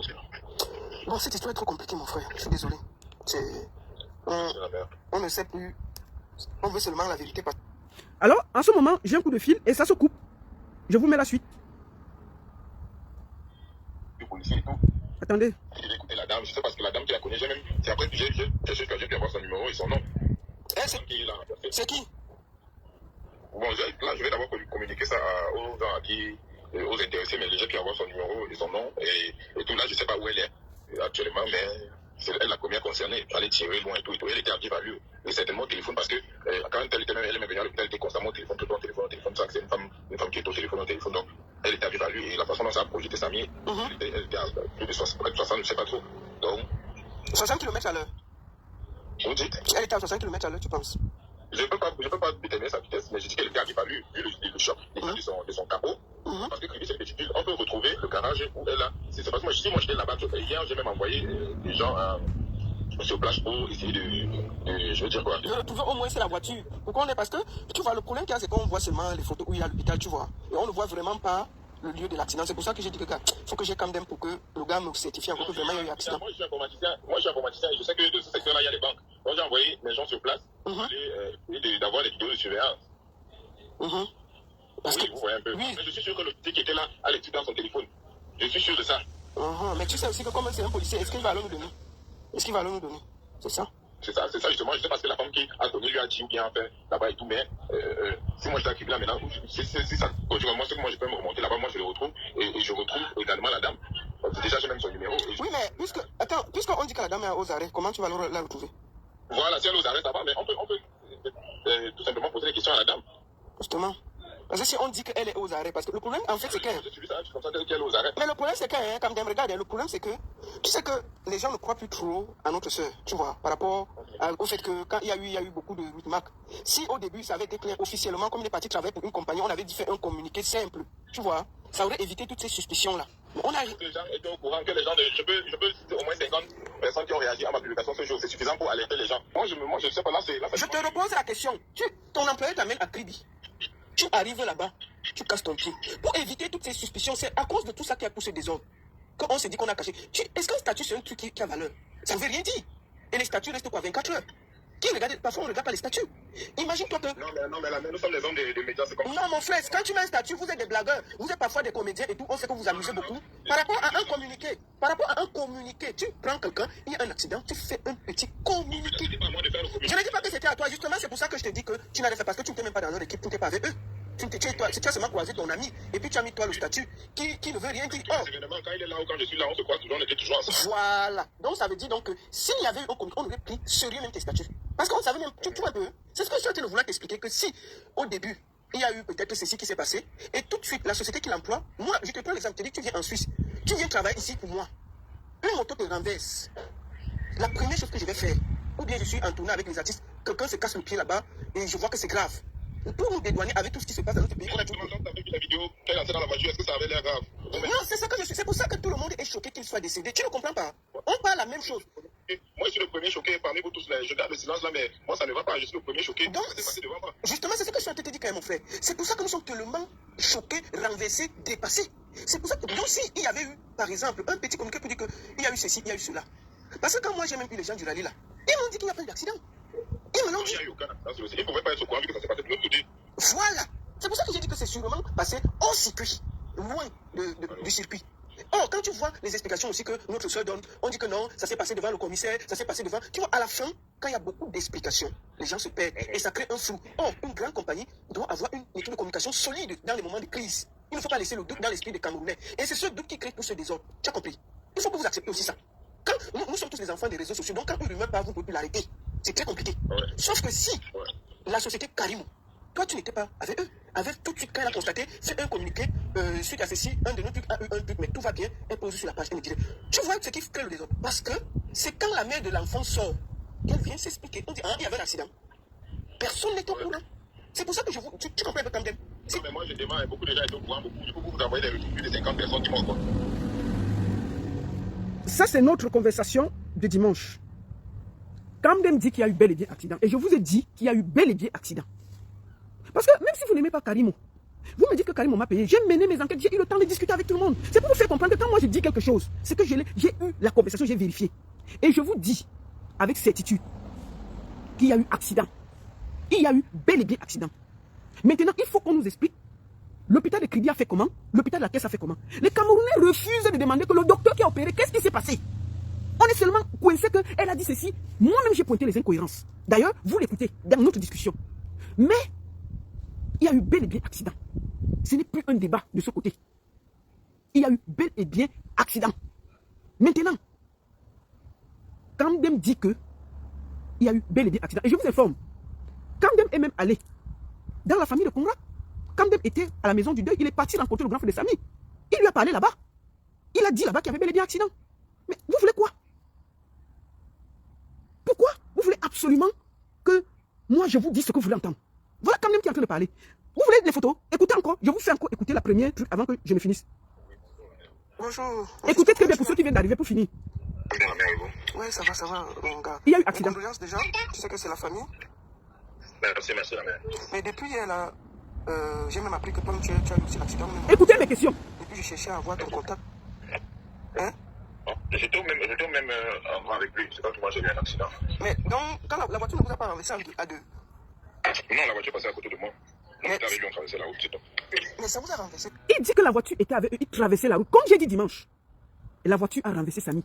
Bon, cette histoire est trop compliquée, mon frère. Je suis désolé. On ne sait plus On veut seulement la vérité. Alors, en ce moment, j'ai un coup de fil et ça se coupe. Je vous mets la suite. Le policier et tout. Attendez. Il a écouté la dame, je sais parce que la dame qui la connaît, c'est après que j'ai pu avoir son numéro et son nom. C'est qui? Bon, là, je vais d'abord communiquer ça aux gens aux intéressés, mais déjà pu avoir son numéro et son nom et tout. Là, je ne sais pas où elle est actuellement, mais c'est elle la première concernée. Elle est tirée loin et tout. Elle était à vive allure. Et certainement au téléphone parce que quand elle était même venue à l'hôpital, elle était constamment au téléphone, tout le temps au téléphone. Ça, c'est une femme qui est au téléphone. Donc, elle était à vive allure et la façon dont ça a projeté sa mie, elle était à plus de 60, je ne sais pas trop. Donc, 60 km à l'heure. vous dites? Elle était à 60 km à l'heure, tu penses? Je ne peux pas déterminer sa vitesse, mais je dis qu'elle était à vive allure, vu le choc de son capot. Parce que Kribi, c'est petite ville, on peut retrouver le garage où elle a. C'est parce que moi j'étais là-bas. Hier, j'ai même envoyé des gens sur place pour essayer je veux dire quoi. De retrouver au moins c'est la voiture. Pourquoi on est? Parce que tu vois, le problème qu'il y a, c'est qu'on voit seulement les photos où il y a l'hôpital, tu vois. Et on ne voit vraiment pas le lieu de l'accident. C'est pour ça que j'ai dit que il faut que j'ai quand même pour que le gars me certifie encore que vraiment il y a eu accident. Moi je suis informaticien et je sais que de ce secteur-là il y a les banques. Donc j'ai envoyé les gens sur place et d'avoir des vidéos de surveillance. Parce oui, que, vous voyez un peu. oui. Mais je suis sûr que le petit qui était là a l'étude dans son téléphone. Je suis sûr de ça. Mais tu sais aussi que comme c'est un policier, est-ce qu'il va alors nous donner? Est-ce qu'il va alors nous donner? C'est ça? C'est ça justement. Je sais parce que la femme qui a connu lui a dit ou bien fait là-bas et tout, mais si moi je t'arrive là maintenant, si ça continue, moi je peux me remonter là-bas, moi je le retrouve et je retrouve également la dame. Déjà j'ai même son numéro. Oui, mais puisqu'on dit que la dame est aux arrêts, comment tu vas la retrouver? Voilà, si elle est aux arrêts, ça va, mais on peut tout simplement poser des questions à la dame. Justement. Parce que si on dit qu'elle est aux arrêts, parce que le problème, en fait, c'est que... comme ça qu'elle est aux arrêts. Mais le problème, c'est que, comme Dame regarde, le problème, c'est que, tu sais que les gens ne croient plus trop à notre soeur, tu vois, par rapport au fait que quand il y a eu beaucoup de remarques. Si au début, ça avait été clair officiellement, comme il est parti travailler pour une compagnie, on avait dit faire un communiqué simple, tu vois, ça aurait évité toutes ces suspicions-là. On a... Les gens étaient au courant que les gens, je peux citer au moins 50 personnes qui ont réagi à ma publication ce jour, c'est suffisant pour alerter les gens. Moi, je sais pas, là, je te repose la question. Ton employeur t'amène à Kribi. Tu arrives là-bas, tu casses ton pied. Pour éviter toutes ces suspicions, c'est à cause de tout ça qui a poussé des ordres. Quand on se dit qu'on a caché. Est-ce qu'un statut, c'est un truc qui a valeur? Ça ne veut rien dire. Et les statuts restent quoi, 24 heures? Parfois, on ne regarde pas les statuts. Imagine-toi que... Non, mais nous sommes les hommes des médias, c'est comme... Non, mon frère, quand tu mets un statut, vous êtes des blagueurs. Vous êtes parfois des comédiens et tout. On sait que vous amusez beaucoup. Par rapport à un communiqué, tu prends quelqu'un, il y a un accident, tu fais un petit communiqué. Je ne dis pas que c'était à toi. Justement, c'est pour ça que je te dis que tu n'avais fait parce que tu n'étais même pas dans leur équipe, tu n'étais pas avec eux. Tu as seulement croisé ton ami et puis tu as mis toi le statut qui ne veut rien dire. Quand il est là ou quand je suis là, on se croise toujours, on était toujours ensemble. Voilà. Donc ça veut dire donc que s'il y avait eu un communiqué, on aurait pris sérieux même tes statuts. Parce qu'on savait même, tu vois un peu, c'est ce que je suis en train de vouloir t'expliquer, que si au début, il y a eu peut-être ceci qui s'est passé, et tout de suite, la société qui l'emploie, moi, je te prends l'exemple, tu dis que tu viens en Suisse, tu viens travailler ici pour moi, une moto te renverse. La première chose que je vais faire, ou bien je suis en tournée avec les artistes, quelqu'un se casse le pied là-bas, et je vois que c'est grave. Pour nous dédouaner avec tout ce qui se passe dans notre pays, on a dit... Quand tu as vu la vidéo, qu'elle a fait dans la voiture, est-ce que ça avait l'air grave? Non, c'est ça que je suis. C'est pour ça que tout le monde est choqué qu'il soit décédé. Tu ne comprends pas? On parle la même chose. Moi, je suis le premier choqué parmi vous tous. Je garde le silence là, mais moi, ça ne va pas. Je suis le premier choqué. Donc, justement, c'est ce que je suis en train de te dire quand même, mon frère. C'est pour ça que nous sommes tellement choqués, renversés, dépassés. C'est pour ça que, donc, s'il y avait eu, par exemple, un petit communiqué pour dire qu'il y a eu ceci, il y a eu cela. Parce que quand moi, j'ai même eu les gens du rallye là, ils m'ont dit qu'il n'y a pas eu d'accident. Ils me l'ont dit. Il n'y a eu aucun accident. Il ne pouvait pas être au courant vu que ça s'est passé de l'autre côté. Voilà. C'est pour ça que j'ai dit que c'est sûrement passé au circuit, loin du circuit. Or, quand tu vois les explications aussi que notre soeur donne, on dit que non, ça s'est passé devant le commissaire, ça s'est passé devant... Tu vois, à la fin, quand il y a beaucoup d'explications, les gens se perdent et ça crée un flou. Or, une grande compagnie doit avoir une équipe de communication solide dans les moments de crise. Il ne faut pas laisser le doute dans l'esprit des Camerounais. Et c'est ce doute qui crée tout ce désordre. Tu as compris? Il faut que vous acceptiez aussi ça. Quand nous sommes tous les enfants des réseaux sociaux, donc quand une rumeur part, vous ne pouvez plus l'arrêter. C'est très compliqué. Ouais. Sauf que si la société Carimo, toi, tu n'étais pas avec eux. Avec tout de suite, quand elle a constaté, fait un communiqué, suite à ceci, un de nos trucs a eu un truc, mais tout va bien, elle pose sur la page, elle me disait, tu vois ce qui crée le désordre. Parce que c'est quand la mère de l'enfant sort, qu'elle vient s'expliquer. On dit, ah, il y avait un accident. Personne n'est au courant. C'est pour ça que je vous... Tu comprends un peu comme d'elle. Non, mais moi, je demande, beaucoup de gens étaient au courant, beaucoup vous envoyez des retours, plus de 50 personnes qui m'ont quoi. Ça, c'est notre conversation de dimanche. Kamdem dit qu'il y a eu bel et bien accident. Et je vous ai dit qu'il y a eu bel et bien accident. Parce que même si vous n'aimez pas Karimo, vous me dites que Karimo m'a payé. J'ai mené mes enquêtes, j'ai eu le temps de discuter avec tout le monde. C'est pour vous faire comprendre que quand moi je dis quelque chose, c'est que j'ai eu la conversation, j'ai vérifié. Et je vous dis avec certitude qu'il y a eu accident. Il y a eu bel et bien accident. Maintenant, il faut qu'on nous explique. L'hôpital de Crédit a fait comment? L'hôpital de la Caisse a fait comment? Les Camerounais refusent de demander que le docteur qui a opéré, qu'est-ce qui s'est passé? On est seulement coincé qu'elle a dit ceci. Moi-même, j'ai pointé les incohérences. D'ailleurs, vous l'écoutez dans notre discussion. Mais, il y a eu bel et bien accident. Ce n'est plus un débat de ce côté. Il y a eu bel et bien accident. Maintenant, Kamdem dit que il y a eu bel et bien accident. Et je vous informe, Kamdem est même allé dans la famille de Conrad. Kamdem était à la maison du deuil. Il est parti rencontrer le grand frère de Samy. Il lui a parlé là-bas. Il a dit là-bas qu'il y avait bel et bien accident. Mais vous voulez quoi? Pourquoi vous voulez absolument que moi je vous dise ce que vous voulez entendre? Voilà Kamdem qui est en train de parler. Vous voulez les photos? Écoutez encore. Je vous fais encore écouter la première truc avant que je ne finisse. Bonjour. Écoutez très bien pour ceux qui viennent d'arriver pour finir. Ouais, ça va, mon gars. Il y a eu accident. Mes condoléances déjà. Tu sais que c'est la famille. Merci, la mère. Mais depuis hier, là, j'ai même appris que toi, tu as eu aussi l'accident. Écoutez mes questions. Et puis, j'ai cherché à avoir ton contact. Hein? J'étais même en bras avec lui. C'est pas que moi j'ai eu un accident. Mais donc, quand la voiture ne vous a pas renversé à deux? Non, la voiture passait à côté de moi. On était avec lui, on traversait la route, c'est tout. Mais ça vous a renversé? Il dit que la voiture était avec eux, il traversait la route, comme j'ai dit dimanche. Et la voiture a renversé Samy.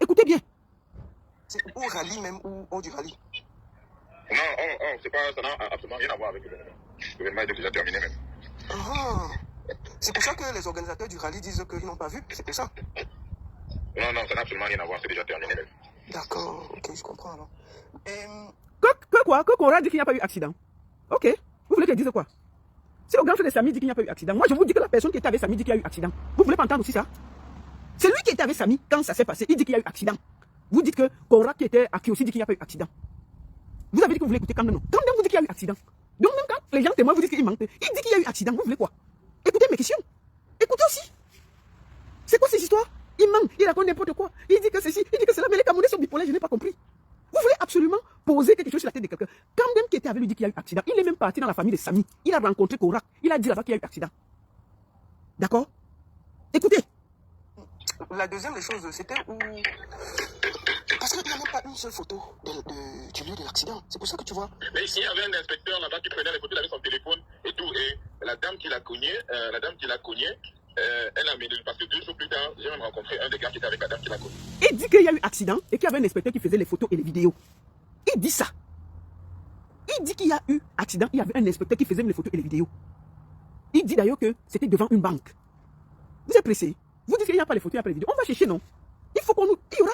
Écoutez bien. C'est au rallye même ou hors du rallye? Non, c'est pas, ça n'a absolument rien à voir avec l'événement. L'événement est déjà terminé même. Ah, c'est pour ça que les organisateurs du rallye disent qu'ils n'ont pas vu? C'est pour ça? Non, ça n'a absolument rien à voir, c'est déjà terminé même. D'accord, ok, je comprends alors. Que Conrad dit qu'il n'y a pas eu accident. Ok, vous voulez qu'elle dise quoi? Si le grand frère de Samy dit qu'il n'y a pas eu accident, moi je vous dis que la personne qui était avec Samy dit qu'il y a eu accident. Vous voulez pas entendre aussi ça? C'est lui qui était avec Samy quand ça s'est passé, il dit qu'il y a eu accident. Vous dites que Conrad qui était à qui aussi dit qu'il n'y a pas eu accident. Vous avez dit que vous voulez écouter Kamdem, non? Kamdem vous dit qu'il y a eu accident. Donc même quand les gens témoignent, vous dites qu'il manque. Il dit qu'il y a eu accident, vous voulez quoi? Écoutez mes questions. Écoutez aussi. C'est quoi ces histoires? Il manque, il raconte n'importe quoi. Il dit que ceci, il dit que cela, mais les Camerounais sont bipolaires, je n'ai pas compris. Vous voulez absolument poser quelque chose sur la tête de quelqu'un. Kamdem qui était avec lui dit qu'il y a eu accident. Il est même parti dans la famille de Samy. Il a rencontré Korak. Il a dit là-bas qu'il y a eu accident. D'accord? Écoutez. La deuxième des choses, c'était où... Parce qu'il n'y a même pas une seule photo du lieu de l'accident. C'est pour ça que tu vois. Mais ici, il y avait un inspecteur là-bas qui prenait les photos, il avait son téléphone et tout. Et la dame qui l'a cogné, elle a amené, parce que 2 jours plus tard, j'ai même rencontré un des gars qui était avec la dame qui l'a cogné. Il dit qu'il y a eu accident et qu'il y avait un inspecteur qui faisait les photos et les vidéos. Il dit ça. Il dit qu'il y a eu accident, il y avait un inspecteur qui faisait les photos et les vidéos. Il dit d'ailleurs que c'était devant une banque. Vous êtes pressé. Vous dites qu'il n'y a pas les photos, il n'y a pas les vidéos. On va chercher, non? Il faut qu'on nous... Il y aura...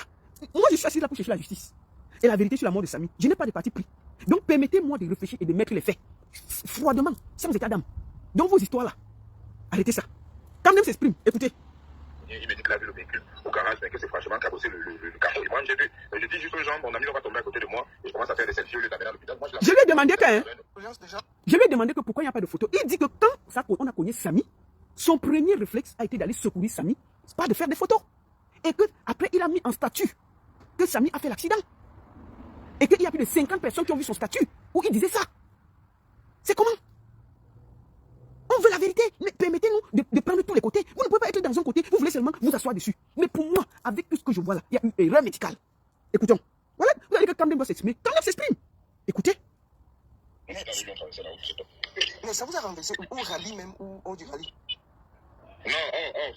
Moi, je suis assis là pour chercher la justice. Et la vérité sur la mort de Samy. Je n'ai pas de parti pris. Donc, permettez-moi de réfléchir et de mettre les faits. Froidement, sans état d'âme. Donc, vos histoires là. Arrêtez ça. Quand même s'exprime, écoutez. Il me dit qu'il a vu le véhicule au garage, mais que c'est franchement cabossé le capot. Et moi, j'ai vu. Je dis juste aux gens, mon ami va tomber à côté de moi et je commence à faire des selfies au lieu d'amener à l'hôpital. Je lui ai demandé qu'un. Déjà. Je lui ai demandé que pourquoi il n'y a pas de photo. Il dit que quand on a cogné Samy, son premier réflexe a été d'aller secourir Samy, pas de faire des photos. Et qu'après, il a mis en statut que Samy a fait l'accident. Et qu'il y a plus de 50 personnes qui ont vu son statut où il disait ça. C'est comment? On veut la vérité, mais permettez-nous de prendre tous les côtés. Vous ne pouvez pas être dans un côté, vous voulez seulement vous asseoir dessus. Mais pour moi, avec tout ce que je vois là, il y a une erreur médicale. Écoutons. Voilà, vous allez que Kamdem doit s'exprimer. Kamdem s'exprime. Écoutez. Mais ça vous a renversé au rallye même ou hors du rallye? Non,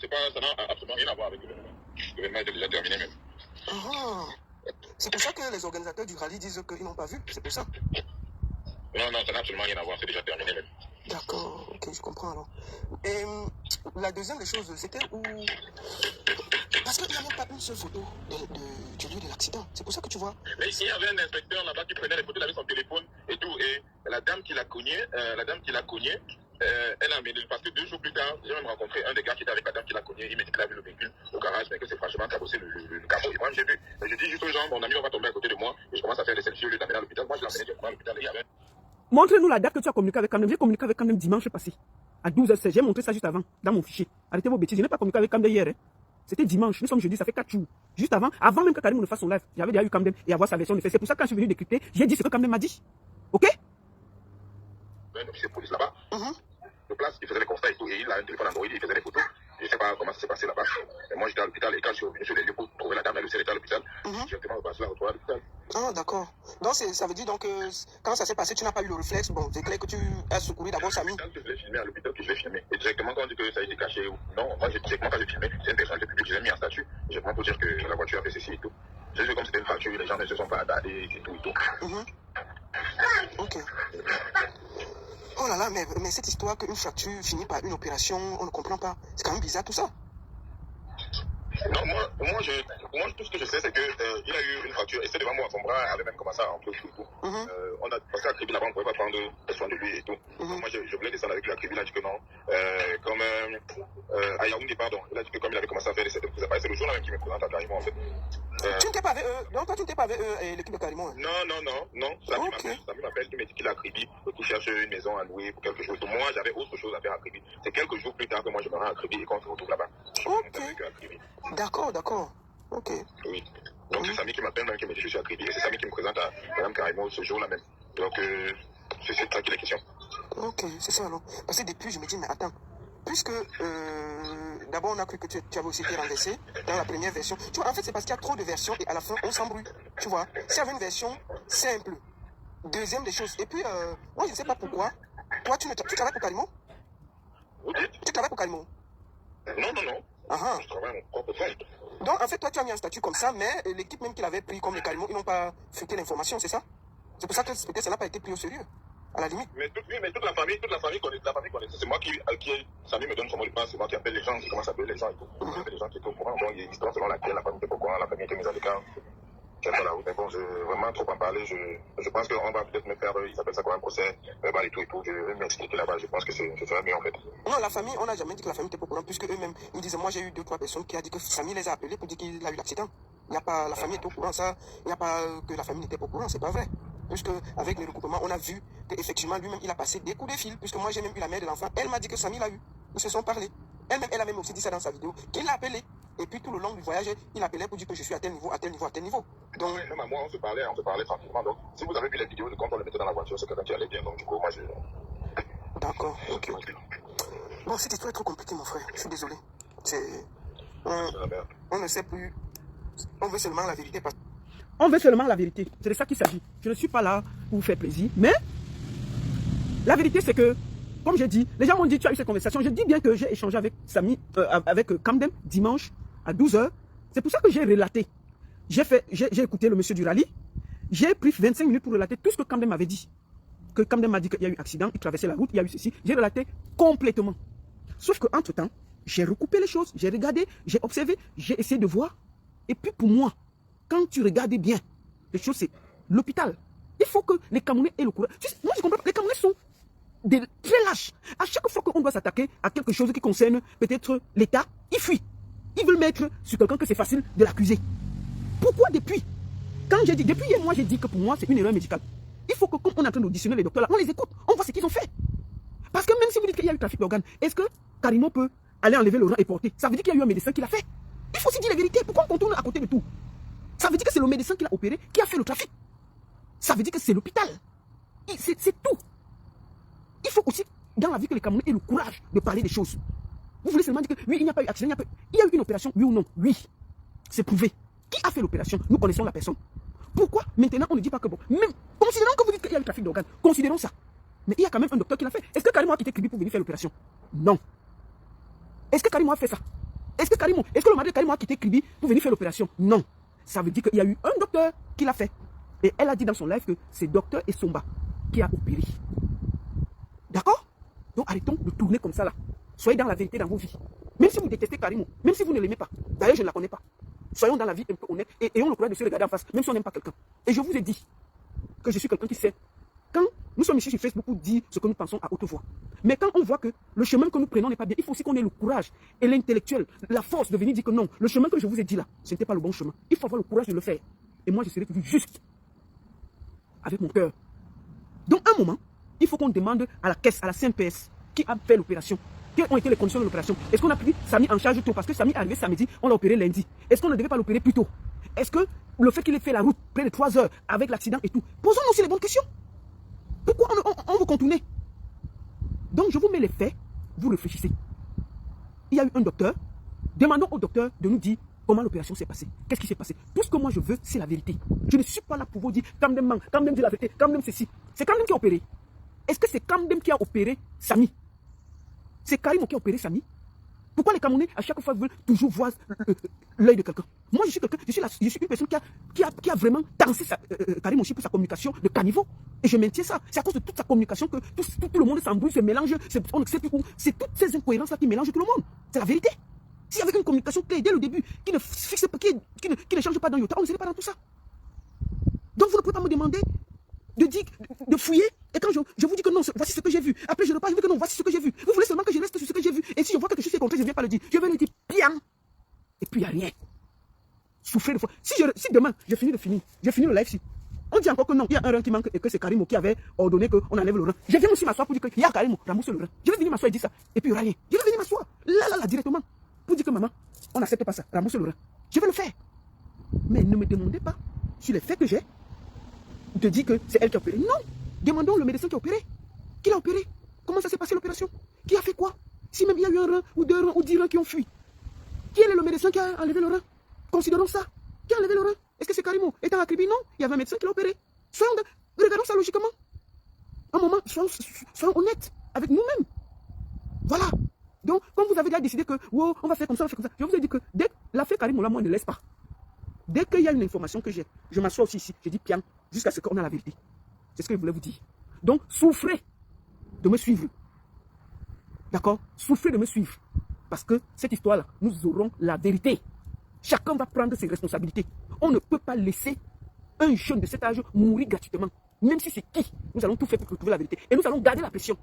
c'est pas, ça n'a absolument rien à voir avec l'événement. L'événement est déjà terminé même. Ah, c'est pour ça que les organisateurs du rallye disent qu'ils n'ont pas vu, c'est pour ça? Non, ça n'a absolument rien à voir, c'est déjà terminé même. D'accord, ok, je comprends alors. Et la deuxième des choses, c'était où... Parce qu'il n'y a même pas une seule photo du lieu de l'accident. C'est pour ça que tu vois. Mais ici, il y avait un inspecteur là-bas qui prenait les photos, il avait son téléphone et tout. Et la dame qui l'a cogné, elle a amené, parce que 2 jours plus tard, j'ai même rencontré un des gars qui était avec la dame qui l'a cogné. Il m'a dit qu'il a vu le véhicule au garage, mais que c'est franchement cabossé le capot. Et moi, j'ai vu. Je dis juste aux gens, mon ami va tomber à côté de moi et je commence à faire des selfies au lieu d'amener à l'hôpital. Moi, je l'ai amené directement à l'hôpital et il y avait... Montre-nous la date que tu as communiqué avec Kamdem. J'ai communiqué avec Kamdem dimanche passé. À 12h16. J'ai montré ça juste avant, dans mon fichier. Arrêtez vos bêtises. Je n'ai pas communiqué avec Kamdem hier. Hein. C'était dimanche. Nous sommes jeudi, ça fait 4 jours. Juste avant même que Karim ne fasse son live, j'avais déjà eu Kamdem et avoir sa version de fait. C'est pour ça que quand je suis venu décrypter, j'ai dit ce que Kamdem m'a dit. Ok? Un officier de police là-bas. De place, il faisait les constats et tout. Et il a un téléphone Android, il faisait les photos. Je ne sais pas comment ça s'est passé là-bas. Mais moi, j'étais à l'hôpital et quand je suis revenu sur les lieux pour trouver la dame, elle aussi était à l'hôpital. Directement, on passe là, retrouver à l'hôpital. Ah, d'accord. Donc, ça veut dire donc, quand ça s'est passé, tu n'as pas eu le réflexe. Bon, c'est clair que tu as secouru d'abord Samy. Je l'ai filmé à l'hôpital, que je l'ai filmé. Et directement, quand on dit que ça a été caché, non, moi, directement, quand j'ai filmé, c'est une personnalité publique, je l'ai mis en statut. Directement pour dire que la voiture a fait ceci et tout. J'ai vu comme c'était une fracture, les gens ne se sont pas attardés et tout et tout. Ok. Oh là là, mais cette histoire qu'une fracture finit par une opération, on ne comprend pas. C'est quand même bizarre tout ça. Non, moi, tout ce que je sais, c'est qu'il a eu une fracture et c'est devant moi. Son bras avait même commencé à entrer tout. Parce qu'à Kribi, là-bas, on ne pouvait pas prendre soin de lui et tout. Donc, moi, je voulais descendre avec lui à Kribi, il a dit que non. À Yaoundé, pardon, il a dit que comme il avait commencé à faire des certaines prises à part, c'est le jour-là même qui me présente à Carimo, en fait. Tu n'étais pas avec eux? Donc toi, tu n'étais pas avec eux et l'équipe de Carimo? Hein? Non. Samy m'appelle, il m'a dit qu'il est à Kribi, qu'il cherche une maison à louer pour quelque chose. Donc, moi, j'avais autre chose à faire à Kribi. C'est quelques jours plus tard que moi, je me rends à Kribi et qu'on se retrouve là-bas. Ok. D'accord. Ok. Oui. Donc, c'est Samy qui m'appelle, même qui me dit que je suis à Kribi. Et c'est Samy qui me présente à Mme Carimo ce jour-là même. Donc, c'est ça qui est la question. Ok, c'est ça alors. Parce que depuis, je me dis, mais attends. Puisque d'abord on a cru que tu avais aussi été renversé dans la première version. Tu vois, en fait, c'est parce qu'il y a trop de versions et à la fin, on s'embrouille. Tu vois, s'il y avait une version simple, deuxième des choses. Et puis, moi, je ne sais pas pourquoi. Toi, tu travailles pour Carimo? Tu travailles pour Carimo? Non. Uh-huh. Je travaille à mon propre compte. Donc, en fait, toi, tu as mis un statut comme ça, mais l'équipe même qui l'avait pris comme les Carimo, ils n'ont pas fuité l'information, c'est ça? C'est pour ça que peut-être ça n'a pas été pris au sérieux. À la limite. Mais toute la famille connaît. C'est moi qui Samy me donne son mot de passe, c'est moi qui appelle les gens, qui commence à appeler les gens et tout. Les gens qui étaient au courant. Donc, il y a une histoire selon laquelle la famille était au courant, la famille était mise à l'écart. Mais bon, vraiment trop en parler. Je pense qu'on va peut-être me faire, il s'appelle ça quoi, un procès, et tout. Je vais m'expliquer là-bas. Je pense que ce serait mieux en fait. Non, la famille, on n'a jamais dit que la famille était pas au courant, puisque eux-mêmes, ils disaient, moi j'ai eu 2-3 personnes qui a dit que Samy les a appelés pour dire qu'il a eu l'accident. Il n'y a pas, la famille est au courant, ça. Il n'y a pas que la famille n'était pas au courant, c'est pas vrai. Puisque avec les recoupements, on a vu qu'effectivement lui-même il a passé des coups de fil. Puisque moi j'ai même eu la mère de l'enfant, elle m'a dit que Samy l'a eu. Ils se sont parlé. Elle-même, elle a même aussi dit ça dans sa vidéo, qu'il l'a appelé. Et puis tout le long du voyage, il appelait pour dire que je suis à tel niveau. Donc, même à moi, on se parlait tranquillement. Donc, si vous avez vu les vidéos de quand on le mettait dans la voiture, c'est quelqu'un qui allait bien. Donc, du coup, moi, D'accord, ok. Bon, cette histoire est trop compliquée, mon frère. Je suis désolé. On ne sait plus. On veut seulement la vérité. On veut seulement la vérité. C'est de ça qu'il s'agit. Je ne suis pas là pour vous faire plaisir. Mais la vérité, c'est que, comme j'ai dit, les gens m'ont dit, tu as eu cette conversation. Je dis bien que j'ai échangé avec Samy, avec Kamdem, dimanche à 12h. C'est pour ça que j'ai relaté. J'ai écouté le monsieur du rallye. J'ai pris 25 minutes pour relater tout ce que Kamdem m'avait dit. Que Kamdem m'a dit qu'il y a eu accident, il traversait la route, il y a eu ceci. J'ai relaté complètement. Sauf qu'entre-temps, j'ai recoupé les choses, j'ai regardé, j'ai observé, j'ai essayé de voir. Et puis pour moi, quand tu regardes bien, les choses, c'est l'hôpital. Il faut que les Camerounais aient le courage. Moi, je comprends pas. Les Camerounais sont très lâches. À chaque fois qu'on doit s'attaquer à quelque chose qui concerne peut-être l'État, ils fuient. Ils veulent mettre sur quelqu'un que c'est facile de l'accuser. Pourquoi depuis hier, moi, j'ai dit que pour moi, c'est une erreur médicale. Il faut que, comme on est en train d'auditionner les docteurs là, on les écoute. On voit ce qu'ils ont fait. Parce que même si vous dites qu'il y a eu trafic d'organes, est-ce que Carimo peut aller enlever le rein et porter? Ça veut dire qu'il y a eu un médecin qui l'a fait. Il faut aussi dire la vérité. Pourquoi on tourne à côté de tout? Ça veut dire que c'est le médecin qui l'a opéré, qui a fait le trafic. Ça veut dire que c'est l'hôpital. C'est tout. Il faut aussi, dans la vie, que les Camerounais aient le courage de parler des choses. Vous voulez seulement dire que oui, il n'y a pas eu accident, il y a eu une opération, oui ou non? Oui. C'est prouvé. Qui a fait l'opération? Nous connaissons la personne. Pourquoi maintenant on ne dit pas que bon, même considérons que vous dites qu'il y a eu trafic d'organes, considérons ça. Mais il y a quand même un docteur qui l'a fait. Est-ce que Carimo a quitté Kribi pour venir faire l'opération? Non. Est-ce que Carimo a fait ça? Est-ce que le mari de Carimo a quitté Kribi pour venir faire l'opération? Non. Ça veut dire qu'il y a eu un docteur qui l'a fait. Et elle a dit dans son live que c'est docteur Essomba qui a opéré. D'accord? Donc arrêtons de tourner comme ça là. Soyez dans la vérité dans vos vies. Même si vous détestez Carimo, même si vous ne l'aimez pas. D'ailleurs, je ne la connais pas. Soyons dans la vie un peu honnête et ayons le courage de se regarder en face, même si on n'aime pas quelqu'un. Et je vous ai dit que je suis quelqu'un qui sait. Quand nous sommes ici sur Facebook pour dire ce que nous pensons à haute voix. Mais quand on voit que le chemin que nous prenons n'est pas bien, il faut aussi qu'on ait le courage et l'intellectuel, la force de venir dire que non, le chemin que je vous ai dit là, ce n'était pas le bon chemin. Il faut avoir le courage de le faire. Et moi, je serai toujours juste avec mon cœur. Donc, à un moment, il faut qu'on demande à la caisse, à la CNPS, qui a fait l'opération. Quelles ont été les conditions de l'opération? Est-ce qu'on a pris Samy en charge tôt? Parce que Samy est arrivé samedi, on l'a opéré lundi. Est-ce qu'on ne devait pas l'opérer plus tôt? Est-ce que le fait qu'il ait fait la route près de 3 heures avec l'accident et tout, posons-nous aussi les bonnes questions. Pourquoi on veut contourner? Donc je vous mets les faits, vous réfléchissez. il y a eu un docteur. Demandons au docteur de nous dire comment l'opération s'est passée. Qu'est-ce qui s'est passé? Tout ce que moi je veux, c'est la vérité. Je ne suis pas là pour vous dire Kamdem ment, Kamdem dit la vérité, Kamdem ceci. C'est Kamdem qui a opéré. Est-ce que c'est Kamdem qui a opéré Samy? C'est Karim qui a opéré Samy? Pourquoi les Camerounais, à chaque fois, veulent toujours voir l'œil de quelqu'un? Moi, je suis quelqu'un, je suis une personne qui a vraiment dansé Karim aussi pour sa communication de caniveau. Et je maintiens ça. C'est à cause de toute sa communication que tout le monde s'embrouille, se mélange. On ne sait plus où. C'est toutes ces incohérences-là qui mélangent tout le monde. C'est la vérité. Si avec une communication claire dès le début, qui ne fixe pas, qui ne change pas dans le temps, on ne serait pas dans tout ça. Donc, vous ne pouvez pas me demander de fouiller. Et quand je vous dis que non, voici ce que j'ai vu. Après, je repars, je dis que non, voici ce que j'ai vu. Vous voulez seulement que je reste sur ce que j'ai vu. Et si je vois quelque chose qui est contraire, je ne viens pas le dire. Je vais le dire bien. Et puis, il n'y a rien. Souffrez de foi. Si demain, je finis le live ici. On dit encore que non, il y a un rein qui manque et que c'est Karimo qui avait ordonné qu'on enlève le rein. Je viens aussi m'asseoir pour dire qu'il y a Karimo, rembourse le rein. Je vais venir m'asseoir et dire ça. Et puis, il n'y aura rien. Je vais venir m'asseoir. Là, directement. Pour dire que maman, on n'accepte pas ça. Rembourse le rein. Je vais le faire. Mais ne me demandez pas sur les faits que j'ai de dire que c'est elle qui a opéré. Non. Demandons le médecin qui a opéré. Qui l'a opéré? Comment ça s'est passé l'opération? Qui a fait quoi? Si même il y a eu un rein ou 2 reins ou 10 reins qui ont fui. Qui est le médecin qui a enlevé le rein? Considérons ça. Qui a enlevé le rein? Est-ce que c'est Karimo? Étant acribi? Non. Il y avait un médecin qui l'a opéré. Regardons ça logiquement. Un moment, soyons honnêtes avec nous-mêmes. Voilà. Donc, comme vous avez déjà décidé que wow, on va faire comme ça, je vous ai dit que dès que l'affaire Karimo, là, moi, ne laisse pas. Dès qu'il y a une information que j'ai, je m'assois aussi ici, je dis pian, jusqu'à ce qu'on a la vérité. C'est ce que je voulais vous dire. Donc, souffrez de me suivre. D'accord? Souffrez de me suivre. Parce que cette histoire-là, nous aurons la vérité. Chacun va prendre ses responsabilités. On ne peut pas laisser un jeune de cet âge mourir gratuitement. Même si c'est qui, nous allons tout faire pour retrouver la vérité. Et nous allons garder la pression.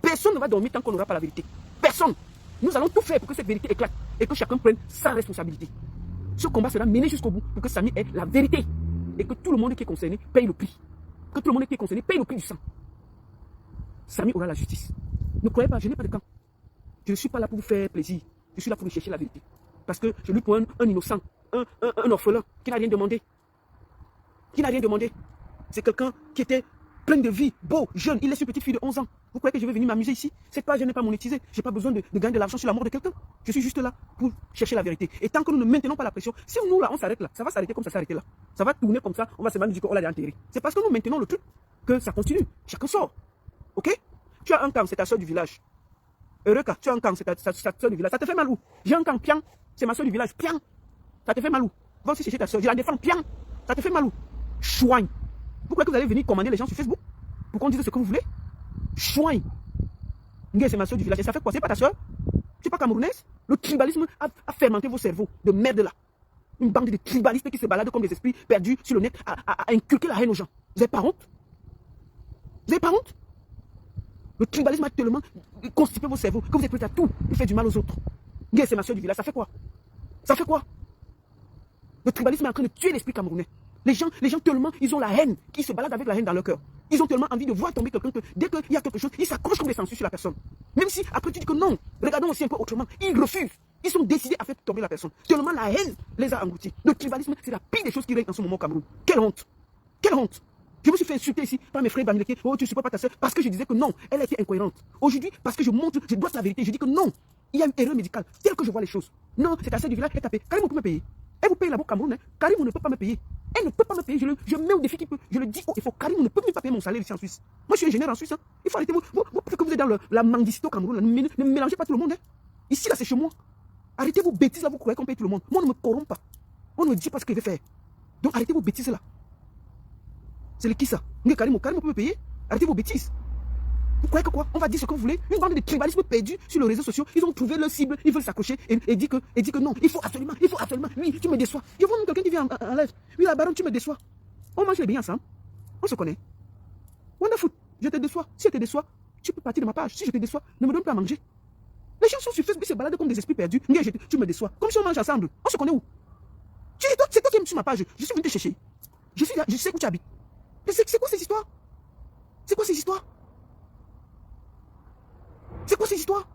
Personne ne va dormir tant qu'on n'aura pas la vérité. Personne. Nous allons tout faire pour que cette vérité éclate et que chacun prenne sa responsabilité. Ce combat sera mené jusqu'au bout pour que Samy ait la vérité et que tout le monde qui est concerné paye le prix. Que tout le monde qui est concerné paye le prix du sang. Samy aura la justice. Ne croyez pas, je n'ai pas de camp. Je ne suis pas là pour vous faire plaisir. Je suis là pour chercher la vérité. Parce que je lui prends un innocent, un orphelin qui n'a rien demandé. Qui n'a rien demandé. C'est quelqu'un qui était plein de vie, beau, jeune. Il est une petite fille de 11 ans. Vous croyez que je vais venir m'amuser ici? Cette page n'est pas monétisée. Je n'ai pas besoin de gagner de l'argent sur la mort de quelqu'un. Je suis juste là pour chercher la vérité. Et tant que nous ne maintenons pas la pression, si nous là, on s'arrête là, ça va s'arrêter comme ça s'est arrêté là. Ça va tourner comme ça, on va seulement dire qu'on l'a enterré. C'est parce que nous maintenons le truc que ça continue. Chacun sort. Ok? Tu as un camp, c'est ta soeur du village. Eureka, tu as un camp, c'est ta soeur du village. Ça te fait mal où? J'ai un camp, pian. C'est ma soeur du village, pian. Ça te fait mal où? Va aussi chercher ta soeur. Je la défends, pian. Ça te fait mal où? Chouigne. Vous croyez que vous allez venir commander les gens sur Facebook pour qu'on dise ce que vous voulez? Chouigne. C'est ma soeur du village. Et ça fait quoi? C'est pas ta soeur? Tu n'es pas camerounaise? Le tribalisme a fermenté vos cerveaux de merde là. Une bande de tribalistes qui se baladent comme des esprits perdus sur le net à inculquer la haine aux gens. Vous n'avez pas honte? Vous n'avez pas honte? Le tribalisme a tellement constipé vos cerveaux que vous êtes prêts à tout pour faire du mal aux autres. C'est ma soeur du village. Ça fait quoi? Ça fait quoi? Le tribalisme est en train de tuer l'esprit camerounais. Les gens tellement, ils ont la haine, ils se baladent avec la haine dans leur cœur. Ils ont tellement envie de voir tomber quelqu'un que dès qu'il y a quelque chose, ils s'accrochent comme des sangsues sur la personne. Même si après tu dis que non, regardons aussi un peu autrement. Ils refusent. Ils sont décidés à faire tomber la personne. Tellement la haine les a engloutis. Le tribalisme, c'est la pire des choses qui règne en ce moment au Cameroun. Quelle honte! Quelle honte! Je me suis fait insulter ici par mes frères bamileke. Oh, tu ne supportes pas ta soeur. Parce que je disais que non, elle a été incohérente. Aujourd'hui, parce que je montre, je dois la vérité. Je dis que non, il y a une erreur médicale. Telle que je vois les choses. Non, c'est ta soeur du village, elle t'a payé. Karim peut me payer. Elle vous paye là-bas au Cameroun. Hein. Karim ne peut pas me payer. Elle ne peut pas me payer. Je mets au défi qui peut. Je le dis haut et fort. Karim ne peut même pas payer mon salaire ici en Suisse. Moi, je suis ingénieur en Suisse. Hein. Il faut arrêter. Vous que vous êtes dans la mendicité au Cameroun. Là. Ne mélangez pas tout le monde. Hein. Ici, là, c'est chez moi. Arrêtez vos bêtises là. Vous croyez qu'on paye tout le monde. Moi, on ne me corrompt pas. On ne me dit pas ce qu'il veut faire. Donc, arrêtez vos bêtises là. C'est le qui ça? Karim peut me payer. Arrêtez vos bêtises. Vous croyez que quoi? On va dire ce que vous voulez. Une bande de tribalisme perdus sur les réseaux sociaux. Ils ont trouvé leur cible. Ils veulent s'accrocher et dit que non. Il faut absolument. Oui, tu me déçois. Je vois même quelqu'un qui vient en live. Oui, la baronne, tu me déçois. On mange les biens ensemble. On se connaît. Wonderful. Je te déçois. Si je te déçois, tu peux partir de ma page. Si je te déçois, ne me donne pas à manger. Les gens sont sur Facebook, ils se baladent comme des esprits perdus. Tu me déçois. Comme si on mange ensemble. On se connaît où? C'est toi qui es sur ma page. Je suis venu te chercher. Je sais où tu habites. C'est quoi ces histoires? C'est quoi ces histoires? C'est quoi ces histoires?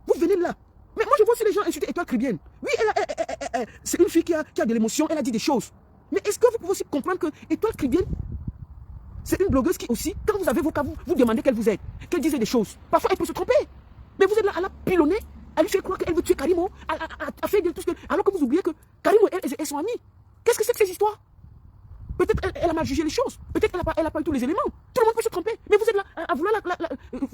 Vous venez de là. Mais moi je vois aussi les gens insulter Étoile Caribbean. Oui, c'est une fille qui a de l'émotion, elle a dit des choses. Mais est-ce que vous pouvez aussi comprendre que Étoile Caribbean, c'est une blogueuse qui aussi, quand vous avez vos cas, vous demandez qu'elle vous aide, qu'elle dise des choses. Parfois elle peut se tromper. Mais vous êtes là à la pilonner, Elle lui fait croire qu'elle veut tuer Karimo. Elle fait tout ce que... Alors que vous oubliez que Karimo et elle sont amis. Qu'est-ce que c'est que ces histoires? Peut-être elle a mal jugé les choses. Peut-être qu'elle n'a pas eu tous les éléments. Tout le monde peut se tromper. Mais vous êtes là à vouloir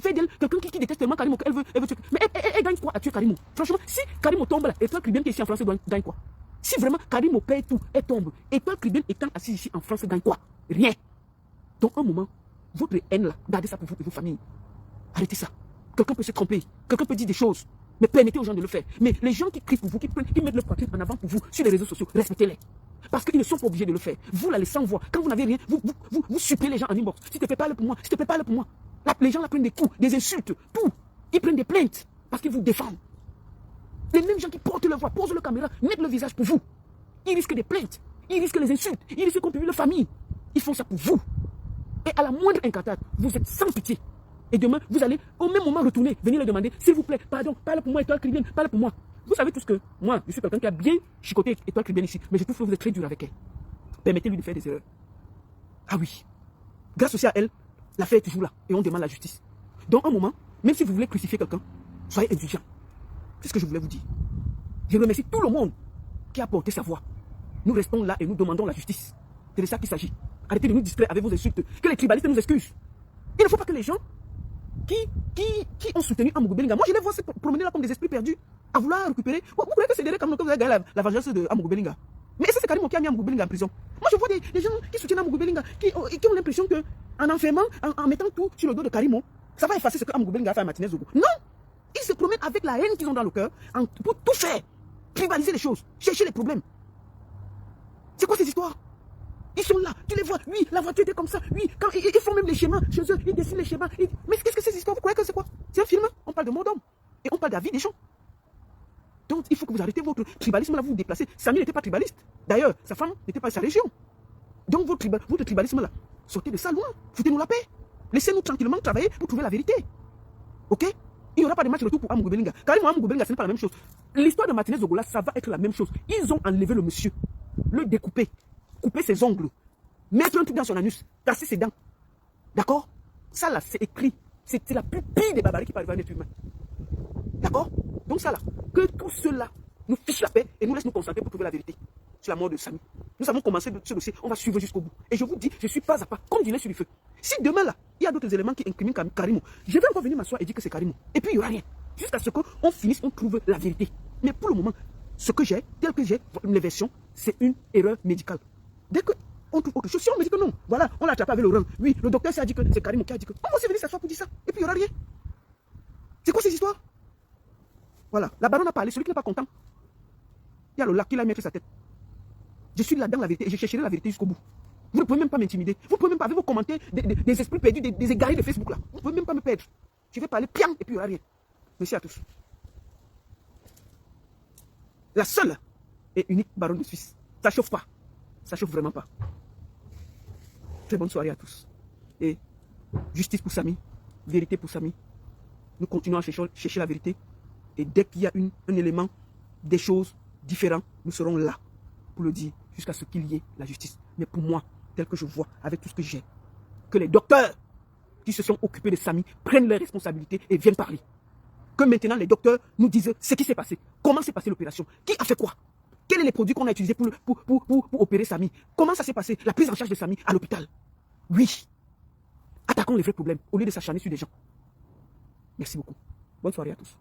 faire d'elle quelqu'un qui déteste tellement Karimo qu'elle veut tuer. Mais elle gagne quoi à tuer Karimo? Franchement, si Karimo tombe là, Étoile Caribbean qui est ici en France gagne quoi? Si vraiment Karimo perd tout, elle tombe, Étoile Caribbean étant assise ici en France gagne quoi? Rien. Donc un moment, votre haine là, gardez ça pour vous et vos familles. Arrêtez ça. Quelqu'un peut se tromper. Quelqu'un peut dire des choses. Mais permettez aux gens de le faire. Mais les gens qui crient pour vous, qui mettent leur poitrine en avant pour vous sur les réseaux sociaux, respectez-les. Parce qu'ils ne sont pas obligés de le faire. Vous là, les sans voix, quand vous n'avez rien, vous suppléez les gens en inbox. S'il te plaît, parle pour moi. S'il te plaît, parle pour moi. Là, les gens là prennent des coups, des insultes, tout. Ils prennent des plaintes parce qu'ils vous défendent. Les mêmes gens qui portent leur voix, posent leur caméra, mettent le visage pour vous. Ils risquent des plaintes. Ils risquent les insultes. Ils risquent qu'on publie leur famille. Ils font ça pour vous. Et à la moindre incartade, vous êtes sans pitié. Et demain, vous allez au même moment retourner, venir leur demander, s'il vous plaît, pardon, parle pour moi, Étoile Caribbean, parle pour moi. Vous savez tous que moi, je suis quelqu'un qui a bien chicoté Étoile Caribbean ici, mais je trouve que vous êtes très dur avec elle. Permettez-lui de faire des erreurs. Ah oui. Grâce aussi à elle, l'affaire est toujours là et on demande la justice. Donc, un moment, même si vous voulez crucifier quelqu'un, soyez indulgents. C'est ce que je voulais vous dire. Je remercie tout le monde qui a porté sa voix. Nous restons là et nous demandons la justice. C'est de ça qu'il s'agit. Arrêtez de nous distraire avec vos insultes. Que les tribalistes nous excusent. Il ne faut pas que les gens qui ont soutenu Amougou Bellinga, moi je les vois se promener là comme des esprits perdus, à vouloir récupérer. Vous croyez que c'est derrière comme que vous avez gagné la vengeance de Amougou Bellinga? Mais est-ce que c'est Karimo qui a mis Amougou Bellinga en prison? Moi je vois des gens qui soutiennent Amougou Bellinga, qui ont l'impression qu'en enfermant, en mettant tout sur le dos de Karimo, ça va effacer ce que Amougou Bellinga a fait à Martinez Zogo. Non! Ils se promènent avec la haine qu'ils ont dans le cœur pour tout faire, tribaliser les choses, chercher les problèmes. C'est quoi ces histoires? Ils sont là, tu les vois, oui, la voiture était comme ça, oui, quand ils font même les schémas chez eux, ils dessinent les schémas. Mais qu'est-ce que c'est ces histoires? Vous croyez que c'est quoi? C'est un film, on parle de mort d'homme. Et on parle de la vie des gens. Donc il faut que vous arrêtez votre tribalisme là, vous vous déplacez. Samy n'était pas tribaliste. D'ailleurs, sa femme n'était pas de sa région. Donc votre tribalisme là, sortez de ça loin, foutez-nous la paix. Laissez-nous tranquillement travailler pour trouver la vérité. Ok? Il n'y aura pas de match retour pour Amougou Bellinga. Carrément, Amougou Bellinga, ce n'est pas la même chose. L'histoire de Martinez Zogo là, ça va être la même chose. Ils ont enlevé le monsieur, le découper, couper ses ongles, mettre un truc dans son anus, casser ses dents. D'accord? Ça là, c'est écrit. C'est la plus pire des barbaries qui peut arriver à un être humain. D'accord? Donc ça là, que tout cela nous fiche la paix et nous laisse nous concentrer pour trouver la vérité sur la mort de Samy. Nous avons commencé ce dossier, on va suivre jusqu'au bout. Et je vous dis, je suis pas à pas, comme du lait sur le feu. Si demain là, il y a d'autres éléments qui incriminent Karimo, je vais encore venir m'asseoir et dire que c'est Karimo. Et puis il n'y aura rien. Jusqu'à ce qu'on finisse, on trouve la vérité. Mais pour le moment, ce que j'ai, tel que j'ai, les versions, c'est une erreur médicale. Dès qu'on trouve autre chose, si on me dit que non, voilà, on l'a attrapé avec le rein. Oui, le docteur s'est dit que c'est Karimo qui a dit que. On va aussi venir s'asseoir pour dire ça. Et puis il n'y aura rien. C'est quoi ces histoires? Voilà, la baronne a parlé, celui qui n'est pas content. Il y a le lac qui l'a mis sur sa tête. Je suis là dans la vérité et je chercherai la vérité jusqu'au bout. Vous ne pouvez même pas m'intimider. Vous ne pouvez même pas, avec vos commentaires, des esprits perdus, des égarés de Facebook là. Vous ne pouvez même pas me perdre. Je vais parler piam et puis il n'y aura rien. Merci à tous. La seule et unique baronne de Suisse. Ça chauffe pas. Ça chauffe vraiment pas. Très bonne soirée à tous. Et justice pour Samy. Vérité pour Samy. Nous continuons à chercher la vérité. Et dès qu'il y a un élément, des choses différentes, nous serons là pour le dire jusqu'à ce qu'il y ait la justice. Mais pour moi, tel que je vois, avec tout ce que j'ai, que les docteurs qui se sont occupés de Samy prennent leurs responsabilités et viennent parler. Que maintenant les docteurs nous disent ce qui s'est passé, comment s'est passée l'opération, qui a fait quoi, quels sont les produits qu'on a utilisés pour opérer Samy, comment ça s'est passé, la prise en charge de Samy à l'hôpital. Oui, attaquons les vrais problèmes au lieu de s'acharner sur des gens. Merci beaucoup. Bonne soirée à tous.